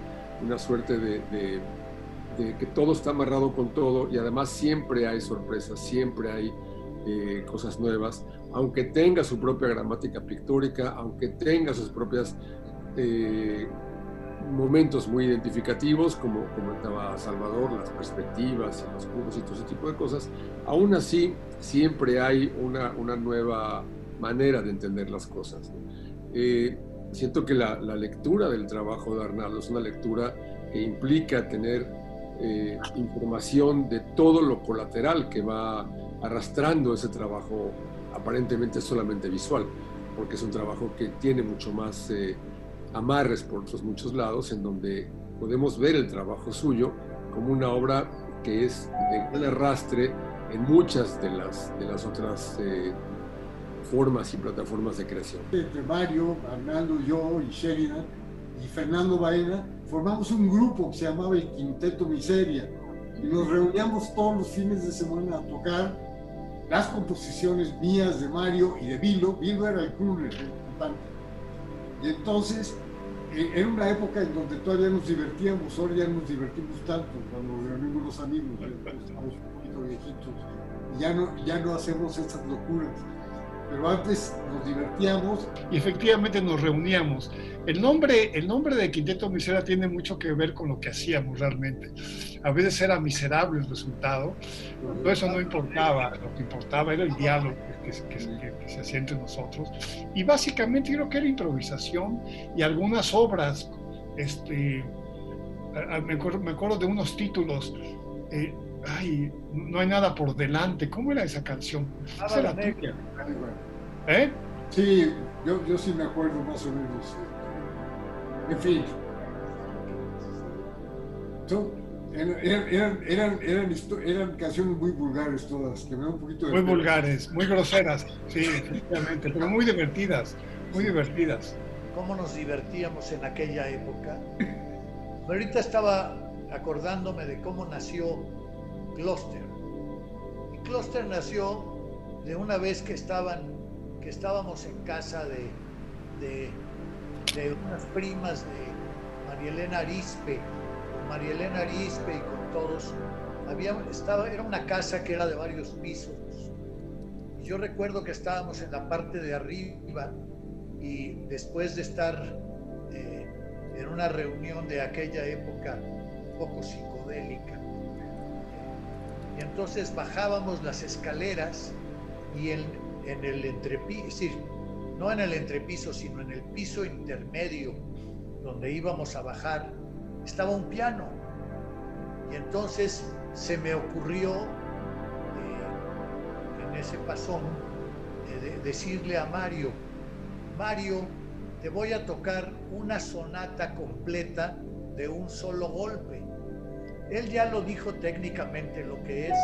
una suerte de que todo está amarrado con todo, y además siempre hay sorpresas, siempre hay cosas nuevas, aunque tenga su propia gramática pictórica, aunque tenga sus propias momentos muy identificativos, como comentaba Salvador, las perspectivas y los cubos y todo ese tipo de cosas. Aún así, siempre hay una nueva manera de entender las cosas. Siento que la lectura del trabajo de Arnaldo es una lectura que implica tener información de todo lo colateral que va arrastrando ese trabajo aparentemente solamente visual, porque es un trabajo que tiene mucho más amarres por otros muchos lados, en donde podemos ver el trabajo suyo como una obra que es de gran arrastre en muchas de las otras formas y plataformas de creación. Entre Mario, Arnaldo, yo y Sheridan y Fernando Baena formamos un grupo que se llamaba el Quinteto Miseria, y nos reuníamos todos los fines de semana a tocar las composiciones mías, de Mario y de Vilo. Vilo era el crooner, el cantante. Y entonces, era una época en donde todavía nos divertíamos. Ahora ya nos divertimos tanto cuando reunimos los amigos, estamos un poquito viejitos, y ya no hacemos estas locuras. Pero antes nos divertíamos. Y efectivamente nos reuníamos. El nombre de Quinteto Miseria tiene mucho que ver con lo que hacíamos realmente. A veces era miserable el resultado, pero eso no importaba. Lo que importaba era el diálogo que se hacía entre nosotros. Y básicamente creo que era improvisación y algunas obras. Me acuerdo de unos títulos. Ay, no hay nada por delante. ¿Cómo era esa canción? Esa era tuya. ¿Eh? Sí, yo sí me acuerdo más o menos. En fin. Eran canciones muy vulgares todas, que me da un poquito de muy pena. vulgares, muy groseras, sí, efectivamente, pero muy divertidas, muy divertidas. ¿Cómo nos divertíamos en aquella época? Ahorita estaba acordándome de cómo nació Cluster. Y Cluster nació de una vez que estábamos en casa de unas primas de María Elena Arizpe, y con todos. Era una casa que era de varios pisos. Y yo recuerdo que estábamos en la parte de arriba y después de estar en una reunión de aquella época un poco psicodélica, y entonces bajábamos las escaleras y en el entrepiso, es decir, no en el entrepiso, sino en el piso intermedio donde íbamos a bajar, estaba un piano. Y entonces se me ocurrió en ese pasón decirle a Mario, te voy a tocar una sonata completa de un solo golpe. Él ya lo dijo técnicamente lo que es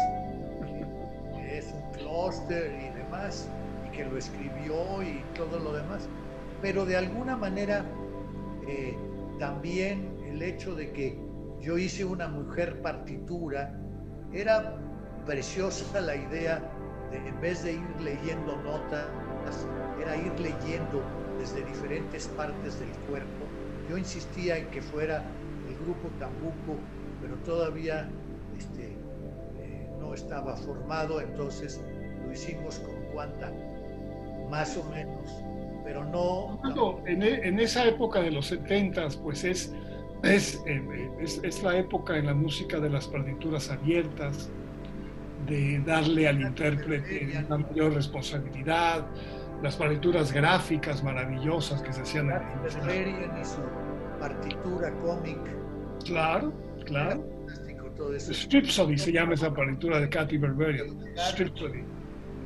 un clúster y demás, y que lo escribió y todo lo demás, pero de alguna manera también el hecho de que yo hice una mujer partitura, era preciosa la idea de, en vez de ir leyendo notas, era ir leyendo desde diferentes partes del cuerpo. Yo insistía en que fuera el grupo Tambuco, pero todavía no estaba formado, entonces lo hicimos con Cuanta, más o menos, pero no... En esa época de los 70s, pues es la época en la música de las partituras abiertas, de darle al intérprete una mayor responsabilidad, las partituras gráficas maravillosas que se hacían en Berberian y su partitura cómic. Claro. Todo eso. Stripsody se llama esa partitura de Katy Berberian. Stripsody.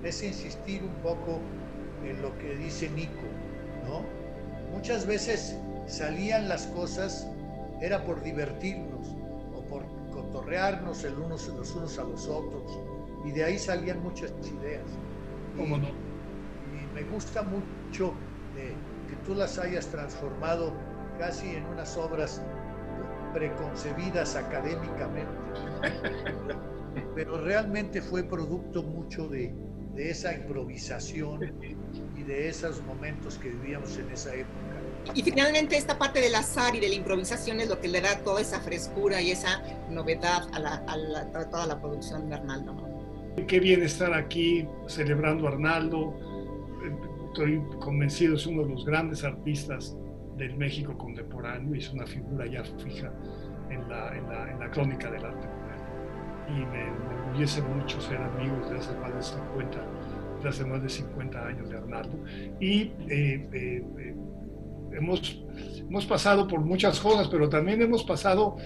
Es insistir un poco en lo que dice Nico, ¿no? Muchas veces salían las cosas, era por divertirnos o por cotorrearnos los unos a los otros, y de ahí salían muchas ideas. ¿Cómo no? Y me gusta mucho que tú las hayas transformado casi en unas obras preconcebidas académicamente, pero realmente fue producto mucho de esa improvisación y de esos momentos que vivíamos en esa época. Y finalmente esta parte del azar y de la improvisación es lo que le da toda esa frescura y esa novedad a toda la producción de Arnaldo, ¿no? Qué bien estar aquí celebrando a Arnaldo. Estoy convencido, es uno de los grandes artistas del México contemporáneo y es una figura ya fija en la crónica del arte moderno. Y me enorgullece mucho ser amigos de hace más de 50 años de Arnaldo. Y hemos pasado por muchas cosas, pero también hemos pasado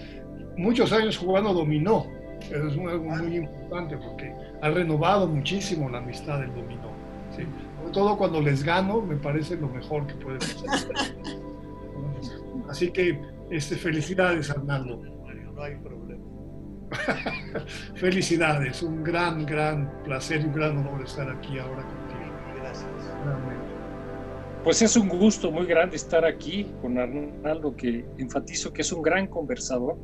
muchos años jugando dominó. Eso es algo muy importante porque ha renovado muchísimo la amistad del dominó. ¿Sí? Sobre todo cuando les gano, me parece lo mejor que puede pasar. Así que felicidades, Arnaldo. No hay problema. Felicidades, un gran placer y un gran honor estar aquí ahora contigo. Gracias. Realmente. Pues es un gusto muy grande estar aquí con Arnaldo, que enfatizo que es un gran conversador.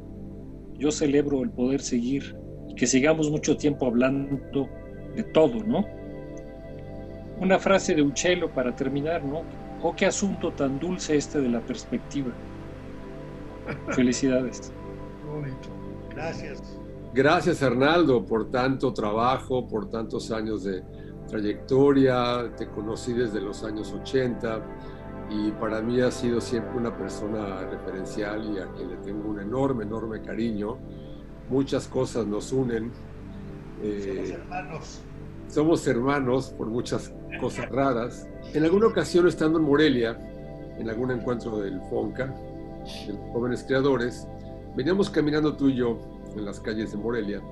Yo celebro el poder seguir y que sigamos mucho tiempo hablando de todo, ¿no? Una frase de Uccello para terminar, ¿no? Oh, qué asunto tan dulce de la perspectiva. Felicidades. Bonito. Gracias. Gracias, Arnaldo, por tanto trabajo, por tantos años de trayectoria. Te conocí desde los años 80 y para mí has sido siempre una persona referencial y a quien le tengo un enorme cariño. Muchas cosas nos unen. Somos hermanos. Somos hermanos por muchas cosas raras. En alguna ocasión, estando en Morelia, en algún encuentro del FONCA, de los jóvenes creadores, veníamos caminando tú y yo en las calles de Morelia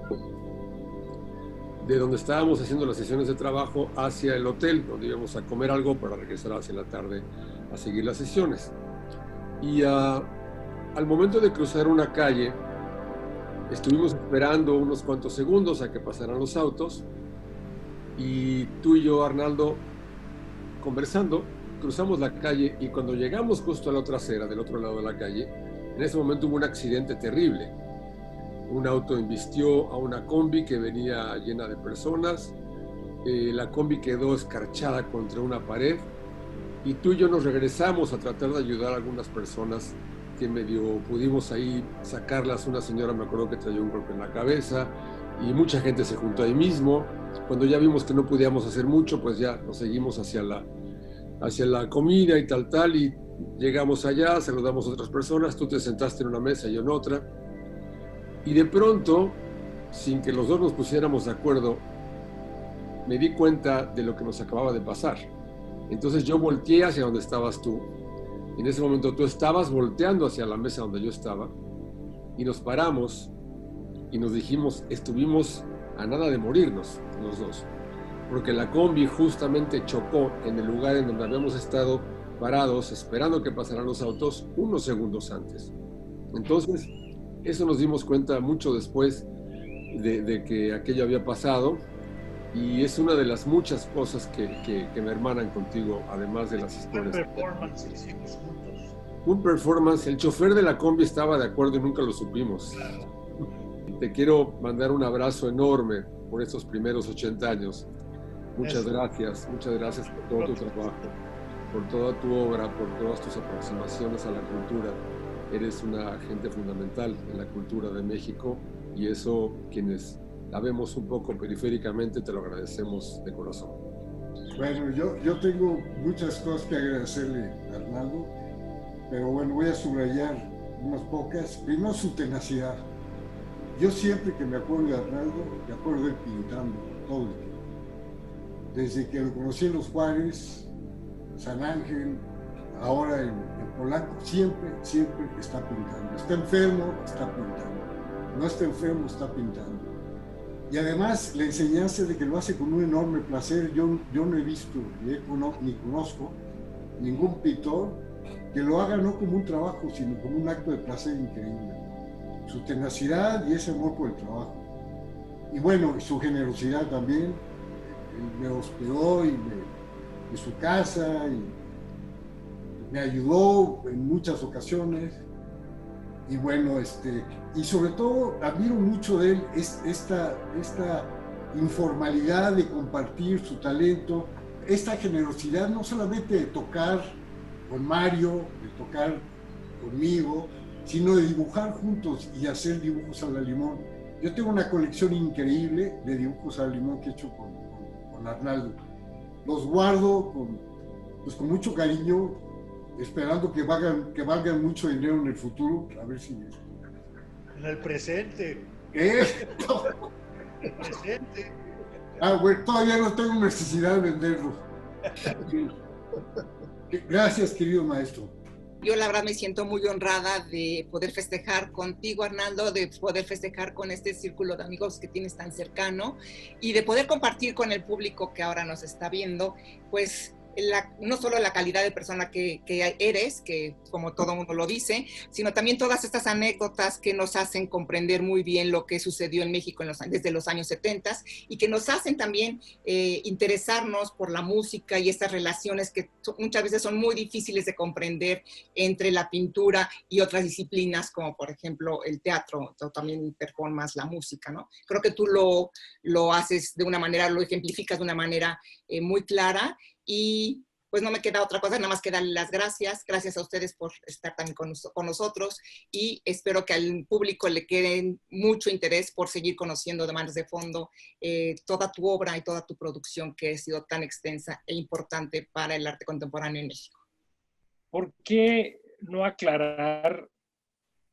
de donde estábamos haciendo las sesiones de trabajo hacia el hotel, donde íbamos a comer algo para regresar hacia la tarde a seguir las sesiones. Y al momento de cruzar una calle, estuvimos esperando unos cuantos segundos a que pasaran los autos, y tú y yo, Arnaldo, conversando, cruzamos la calle, y cuando llegamos justo a la otra acera, del otro lado de la calle, en ese momento hubo un accidente terrible. Un auto embistió a una combi que venía llena de personas. La combi quedó escarchada contra una pared, y tú y yo nos regresamos a tratar de ayudar a algunas personas que medio pudimos ahí sacarlas. Una señora, me acuerdo, que traía un golpe en la cabeza, y mucha gente se juntó ahí mismo. Cuando ya vimos que no podíamos hacer mucho, pues ya nos seguimos hacia la comida y tal, y llegamos allá, saludamos a otras personas, tú te sentaste en una mesa y yo en otra. Y de pronto, sin que los dos nos pusiéramos de acuerdo, me di cuenta de lo que nos acababa de pasar. Entonces yo volteé hacia donde estabas tú. En ese momento tú estabas volteando hacia la mesa donde yo estaba, y nos paramos y nos dijimos, estuvimos a nada de morirnos los dos, porque la combi justamente chocó en el lugar en donde habíamos estado parados esperando que pasaran los autos unos segundos antes. Entonces, eso nos dimos cuenta mucho después de que aquello había pasado, y es una de las muchas cosas que me hermanan contigo, además de las historias. Un performance hicimos juntos. Un performance. El chofer de la combi estaba de acuerdo y nunca lo supimos. Te quiero mandar un abrazo enorme por estos primeros 80 años. Muchas gracias por todo tu trabajo, por toda tu obra, por todas tus aproximaciones a la cultura. Eres una agente fundamental en la cultura de México, y eso, quienes la vemos un poco periféricamente, te lo agradecemos de corazón. Bueno, yo tengo muchas cosas que agradecerle a Arnaldo, pero bueno, voy a subrayar unas pocas. Primero, su tenacidad. Yo siempre que me acuerdo de Arnaldo, me acuerdo de él pintando todo el tiempo. Desde que lo conocí en Los Juárez, San Ángel, ahora en Polanco, siempre está pintando. Está enfermo, está pintando. No está enfermo, está pintando. Y además la enseñanza de que lo hace con un enorme placer. Yo no he visto, ni conozco ningún pintor que lo haga no como un trabajo, sino como un acto de placer increíble. Su tenacidad y ese amor por el trabajo. Y bueno, su generosidad también. Él me hospedó en su casa, y me ayudó en muchas ocasiones. Y bueno, y sobre todo admiro mucho de él esta informalidad de compartir su talento, esta generosidad no solamente de tocar con Mario, de tocar conmigo, sino de dibujar juntos y hacer dibujos a la limón. Yo tengo una colección increíble de dibujos a la limón que he hecho con Arnaldo. Los guardo con mucho cariño, esperando que valgan mucho dinero en el futuro, a ver si... En el presente. El presente. Bueno, todavía no tengo necesidad de venderlo. Gracias, querido maestro. Yo la verdad me siento muy honrada de poder festejar contigo, Arnaldo, de poder festejar con este círculo de amigos que tienes tan cercano, y de poder compartir con el público que ahora nos está viendo, pues no solo la calidad de persona que eres, que como todo mundo lo dice, sino también todas estas anécdotas que nos hacen comprender muy bien lo que sucedió en México desde los años 70, y que nos hacen también interesarnos por la música y estas relaciones que muchas veces son muy difíciles de comprender entre la pintura y otras disciplinas, como por ejemplo el teatro, o también performance, la música, ¿no? Creo que tú lo haces de una manera, lo ejemplificas de una manera muy clara. Y pues no me queda otra cosa, nada más que darle las gracias. Gracias a ustedes por estar también con nosotros, y espero que al público le quede mucho interés por seguir conociendo de más de fondo toda tu obra y toda tu producción, que ha sido tan extensa e importante para el arte contemporáneo en México. ¿Por qué no aclarar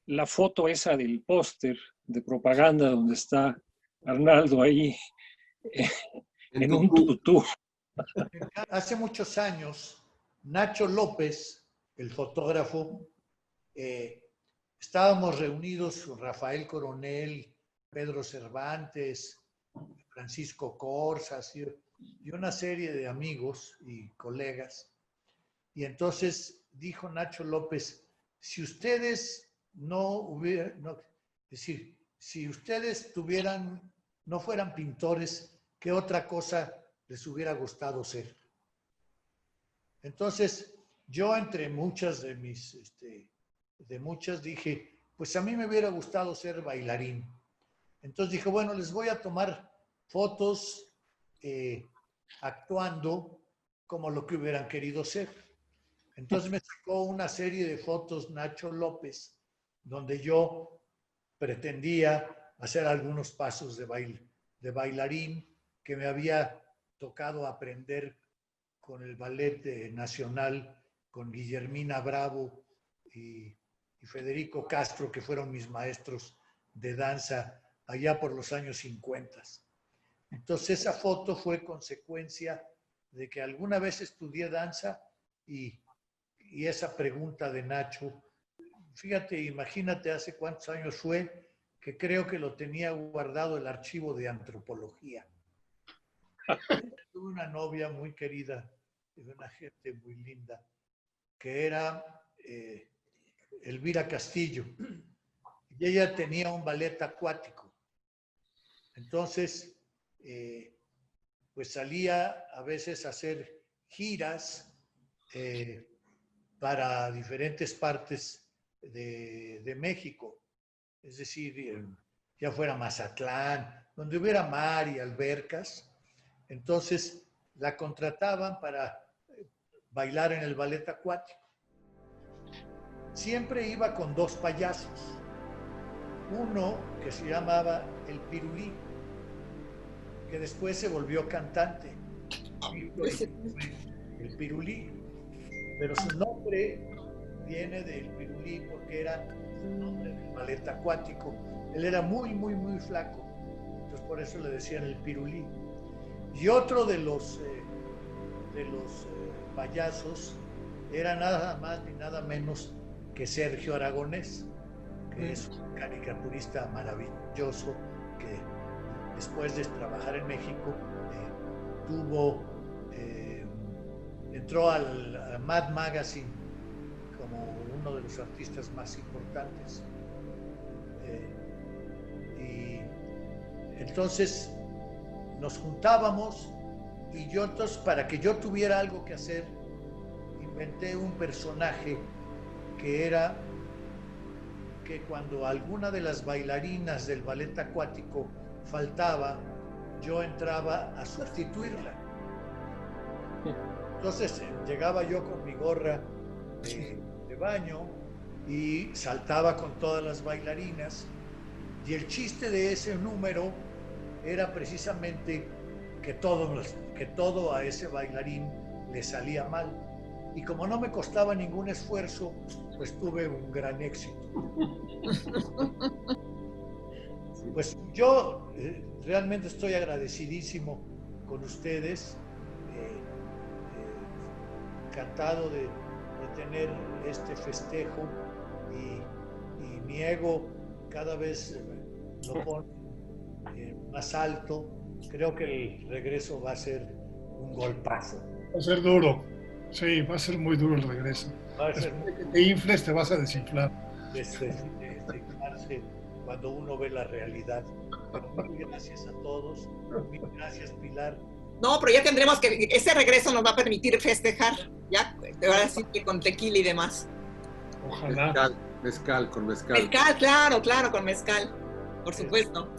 la foto esa del póster de propaganda donde está Arnaldo ahí en un tutú? Hace muchos años, Nacho López, el fotógrafo, estábamos reunidos con Rafael Coronel, Pedro Cervantes, Francisco Corsas y una serie de amigos y colegas. Y entonces dijo Nacho López, si ustedes es decir, si ustedes no fueran pintores, ¿qué otra cosa les hubiera gustado ser? Entonces, yo entre muchas dije, pues a mí me hubiera gustado ser bailarín. Entonces dije, bueno, les voy a tomar fotos actuando como lo que hubieran querido ser. Entonces me sacó una serie de fotos Nacho López, donde yo pretendía hacer algunos pasos de bailarín que me había tocado aprender con el Ballet Nacional, con Guillermina Bravo y Federico Castro, que fueron mis maestros de danza allá por los años 50. Entonces esa foto fue consecuencia de que alguna vez estudié danza y esa pregunta de Nacho, fíjate, imagínate hace cuántos años fue, que creo que lo tenía guardado el archivo de antropología. Tuve una novia muy querida, una gente muy linda, que era Elvira Castillo, y ella tenía un ballet acuático. Entonces, pues salía a veces a hacer giras para diferentes partes de México, es decir, ya fuera Mazatlán, donde hubiera mar y albercas. Entonces la contrataban para bailar en el ballet acuático. Siempre iba con dos payasos, uno que se llamaba el Pirulí, que después se volvió cantante, el Pirulí, pero su nombre viene del Pirulí porque era el nombre del ballet acuático. Él era muy, muy, muy flaco, entonces por eso le decían el Pirulí. Y otro de los payasos era nada más ni nada menos que Sergio Aragonés, que es un caricaturista maravilloso que después de trabajar en México entró al Mad Magazine como uno de los artistas más importantes. Y entonces nos juntábamos y yo entonces, para que yo tuviera algo que hacer, inventé un personaje que era que cuando alguna de las bailarinas del ballet acuático faltaba, yo entraba a sustituirla. Entonces llegaba yo con mi gorra de baño y saltaba con todas las bailarinas, y el chiste de ese número era precisamente que todo a ese bailarín le salía mal. Y como no me costaba ningún esfuerzo, pues tuve un gran éxito. Pues yo realmente estoy agradecidísimo con ustedes, encantado de tener este festejo, y mi ego cada vez lo pone más alto. Creo que el regreso va a ser un golpazo. Va a ser duro. Sí, va a ser muy duro el regreso. Va a ser Después de que te infles, te vas a desinflar. Desinflarse cuando uno ve la realidad. Pero muy gracias a todos. Mil gracias, Pilar. No, pero ya tendremos que, ese regreso nos va a permitir festejar, ya, ahora sí que con tequila y demás. Ojalá. Mezcal, con mezcal. Mezcal, claro, con mezcal. Por supuesto,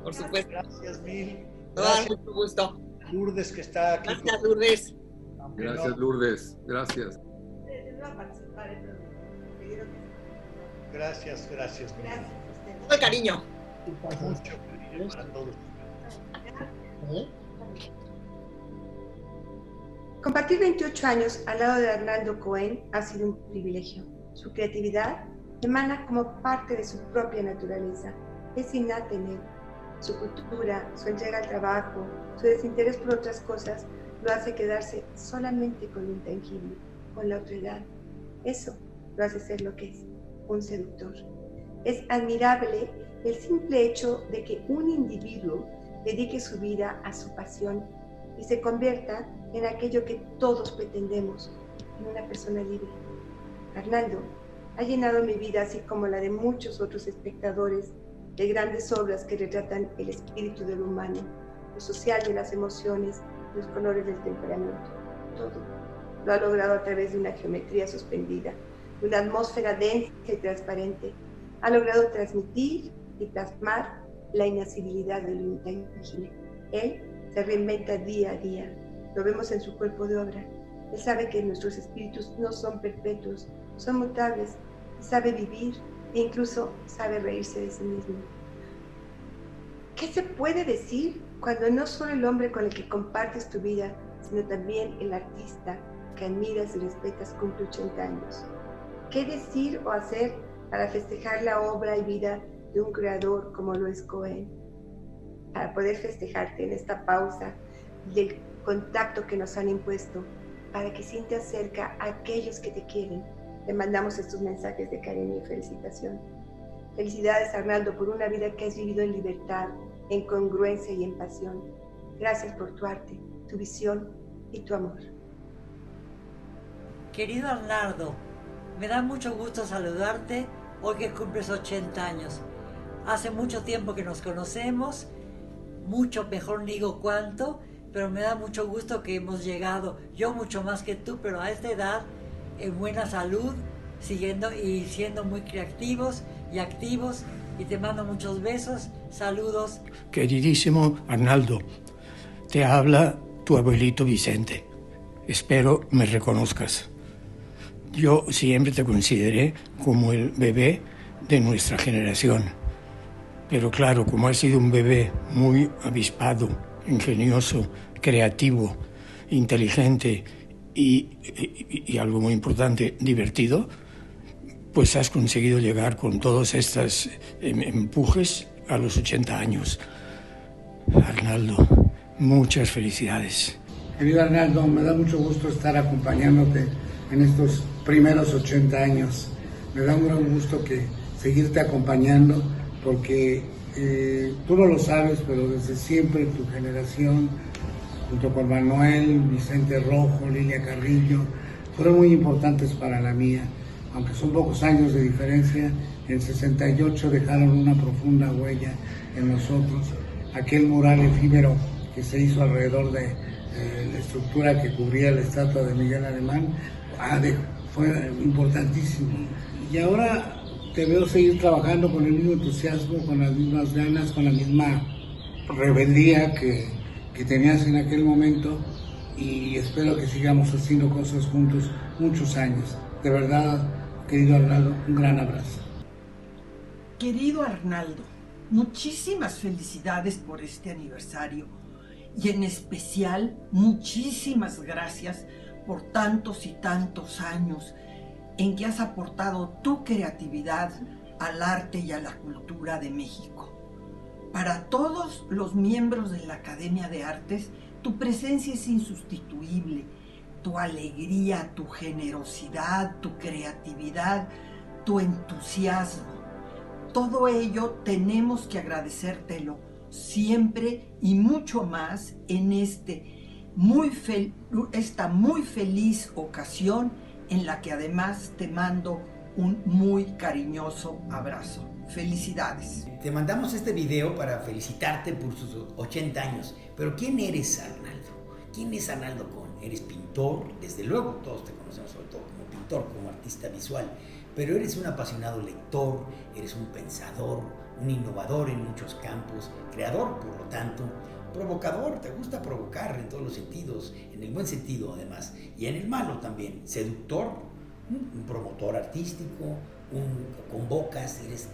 por supuesto. Gracias mil. Gracias. Mucho gusto. Lourdes, que está aquí. Gracias, Lourdes. Gracias, Lourdes. Gracias. Gracias. Gracias. Todo el cariño. Mucho cariño para todos. Compartir 28 años al lado de Arnaldo Cohen ha sido un privilegio. Su creatividad emana como parte de su propia naturaleza. Es innata en él. Su cultura, su entrega al trabajo, su desinterés por otras cosas lo hace quedarse solamente con lo intangible, con la otredad. Eso lo hace ser lo que es, un seductor. Es admirable el simple hecho de que un individuo dedique su vida a su pasión y se convierta en aquello que todos pretendemos, en una persona libre. Arnaldo ha llenado mi vida, así como la de muchos otros espectadores, de grandes obras que retratan el espíritu del humano, lo social de las emociones, los colores del temperamento. Todo lo ha logrado a través de una geometría suspendida, de una atmósfera densa y transparente. Ha logrado transmitir y plasmar la inacibilidad de lo intangible. Él se reinventa día a día. Lo vemos en su cuerpo de obra. Él sabe que nuestros espíritus no son perpetuos, son mutables. Sabe vivir e incluso sabe reírse de sí mismo. ¿Qué se puede decir cuando no solo el hombre con el que compartes tu vida, sino también el artista que admiras y respetas cumple 80 años? ¿Qué decir o hacer para festejar la obra y vida de un creador como lo es Cohen? Para poder festejarte en esta pausa y el contacto que nos han impuesto, para que sientas cerca a aquellos que te quieren, le mandamos estos mensajes de cariño y felicitación. Felicidades, Arnaldo, por una vida que has vivido en libertad, en congruencia y en pasión. Gracias por tu arte, tu visión y tu amor. Querido Arnaldo, me da mucho gusto saludarte hoy que cumples 80 años. Hace mucho tiempo que nos conocemos, mucho, mejor digo cuánto, pero me da mucho gusto que hemos llegado, yo mucho más que tú, pero a esta edad, en buena salud, siguiendo y siendo muy creativos y activos, y te mando muchos besos, saludos. Queridísimo Arnaldo, te habla tu abuelito Vicente. Espero me reconozcas. Yo siempre te consideré como el bebé de nuestra generación. Pero claro, como has sido un bebé muy avispado, ingenioso, creativo, inteligente y algo muy importante, divertido, pues has conseguido llegar con todos estos empujes a los 80 años. Arnaldo, muchas felicidades. Querido Arnaldo, me da mucho gusto estar acompañándote en estos primeros 80 años. Me da un gran gusto seguirte acompañando porque tú no lo sabes, pero desde siempre tu generación, junto con Manuel, Vicente Rojo, Lilia Carrillo, fueron muy importantes para la mía. Aunque son pocos años de diferencia, en 68 dejaron una profunda huella en nosotros. Aquel mural efímero que se hizo alrededor de la estructura que cubría la estatua de Miguel Alemán fue importantísimo. Y ahora te veo seguir trabajando con el mismo entusiasmo, con las mismas ganas, con la misma rebeldía que tenías en aquel momento, y espero que sigamos haciendo cosas juntos muchos años. De verdad, querido Arnaldo, un gran abrazo. Querido Arnaldo, muchísimas felicidades por este aniversario y en especial muchísimas gracias por tantos y tantos años en que has aportado tu creatividad al arte y a la cultura de México. Para todos los miembros de la Academia de Artes, tu presencia es insustituible. Tu alegría, tu generosidad, tu creatividad, tu entusiasmo. Todo ello tenemos que agradecértelo siempre y mucho más en esta muy feliz ocasión en la que además te mando un muy cariñoso abrazo. Felicidades. Te mandamos este video para felicitarte por sus 80 años. Pero ¿quién eres, Arnaldo? ¿Quién es Arnaldo Cohen? Eres pintor, desde luego, todos te conocemos sobre todo como pintor, como artista visual, pero eres un apasionado lector, eres un pensador, un innovador en muchos campos, creador, por lo tanto, provocador, te gusta provocar en todos los sentidos, en el buen sentido además, y en el malo también, seductor, un promotor artístico, convocas, tienes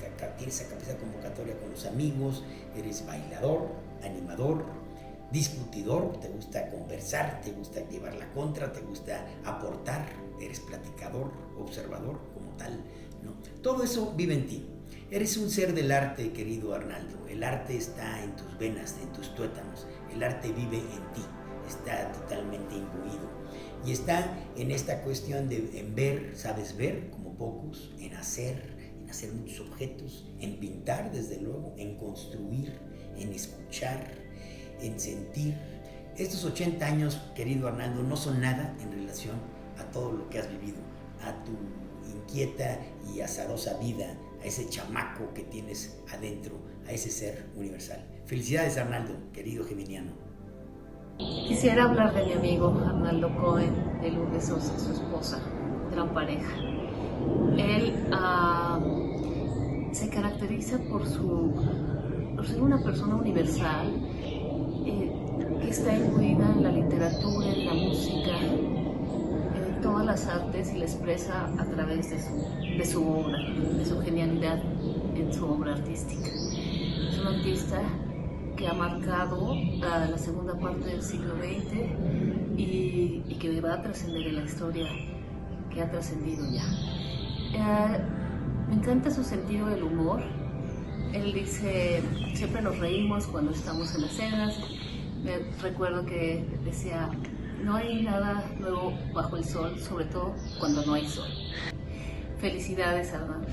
esa capacidad convocatoria con los amigos, eres bailador, animador, discutidor, te gusta conversar, te gusta llevar la contra, te gusta aportar, eres platicador, observador como tal, ¿no? Todo eso vive en ti. Eres un ser del arte, querido Arnaldo. El arte está en tus venas, en tus tuétanos. El arte vive en ti, está totalmente imbuido. Y está en esta cuestión en ver, sabes ver como pocos, en hacer muchos objetos, en pintar desde luego, en construir, en escuchar, en sentir. Estos 80 años, querido Arnaldo, no son nada en relación a todo lo que has vivido, a tu inquieta y azarosa vida, a ese chamaco que tienes adentro, a ese ser universal. Felicidades, Arnaldo, querido geminiano. Quisiera hablar de mi amigo Arnaldo Cohen, de Lourdes Sosa, su esposa, gran pareja. Él se caracteriza por ser una persona universal, que está incluida en la literatura, en la música, en todas las artes, y la expresa a través de su obra, de su genialidad en su obra artística. Es un artista que ha marcado la segunda parte del siglo XX y que va a trascender en la historia que ha trascendido ya. Me encanta su sentido del humor. Él dice, siempre nos reímos cuando estamos en las cenas. Me recuerdo que decía, no hay nada nuevo bajo el sol, sobre todo cuando no hay sol. Felicidades, Arnaldo.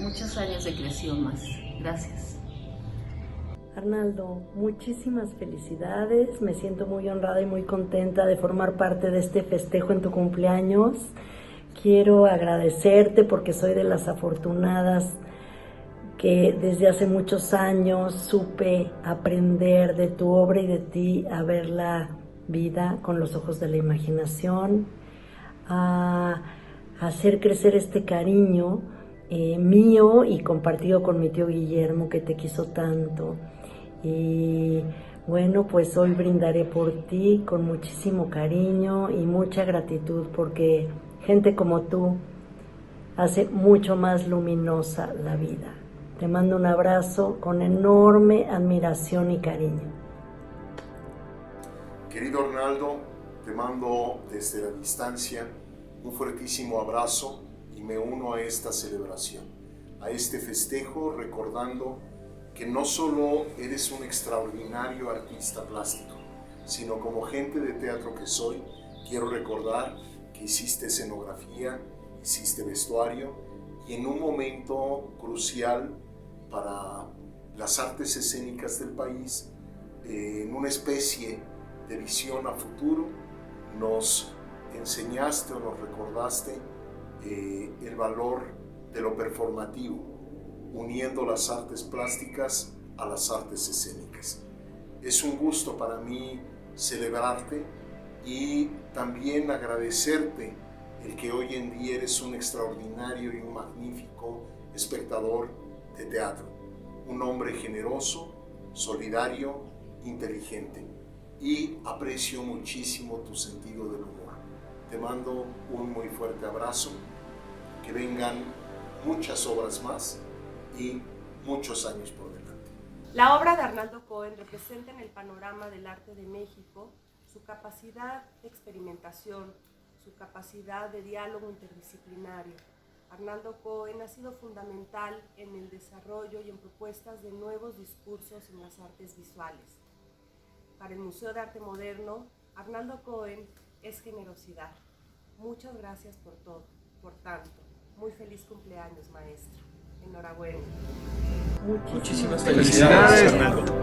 Muchos años de creación más. Gracias. Arnaldo, muchísimas felicidades. Me siento muy honrada y muy contenta de formar parte de este festejo en tu cumpleaños. Quiero agradecerte porque soy de las afortunadas que desde hace muchos años supe aprender de tu obra y de ti, a ver la vida con los ojos de la imaginación, a hacer crecer este cariño mío y compartido con mi tío Guillermo, que te quiso tanto. Y bueno, pues hoy brindaré por ti con muchísimo cariño y mucha gratitud, porque gente como tú hace mucho más luminosa la vida. Te mando un abrazo con enorme admiración y cariño. Querido Arnaldo, te mando desde la distancia un fuertísimo abrazo y me uno a esta celebración, a este festejo, recordando que no solo eres un extraordinario artista plástico, sino como gente de teatro que soy, quiero recordar que hiciste escenografía, hiciste vestuario, y en un momento crucial para las artes escénicas del país, en una especie de visión a futuro, nos enseñaste o nos recordaste el valor de lo performativo, uniendo las artes plásticas a las artes escénicas. Es un gusto para mí celebrarte y también agradecerte el que hoy en día eres un extraordinario y un magnífico espectador de teatro, un hombre generoso, solidario, inteligente, y aprecio muchísimo tu sentido del humor. Te mando un muy fuerte abrazo, que vengan muchas obras más y muchos años por delante. La obra de Arnaldo Cohen representa en el panorama del arte de México su capacidad de experimentación, su capacidad de diálogo interdisciplinario. Arnaldo Cohen ha sido fundamental en el desarrollo y en propuestas de nuevos discursos en las artes visuales. Para el Museo de Arte Moderno, Arnaldo Cohen es generosidad. Muchas gracias por todo, por tanto. Muy feliz cumpleaños, maestro. Enhorabuena. Muchísimas felicidades, Arnaldo.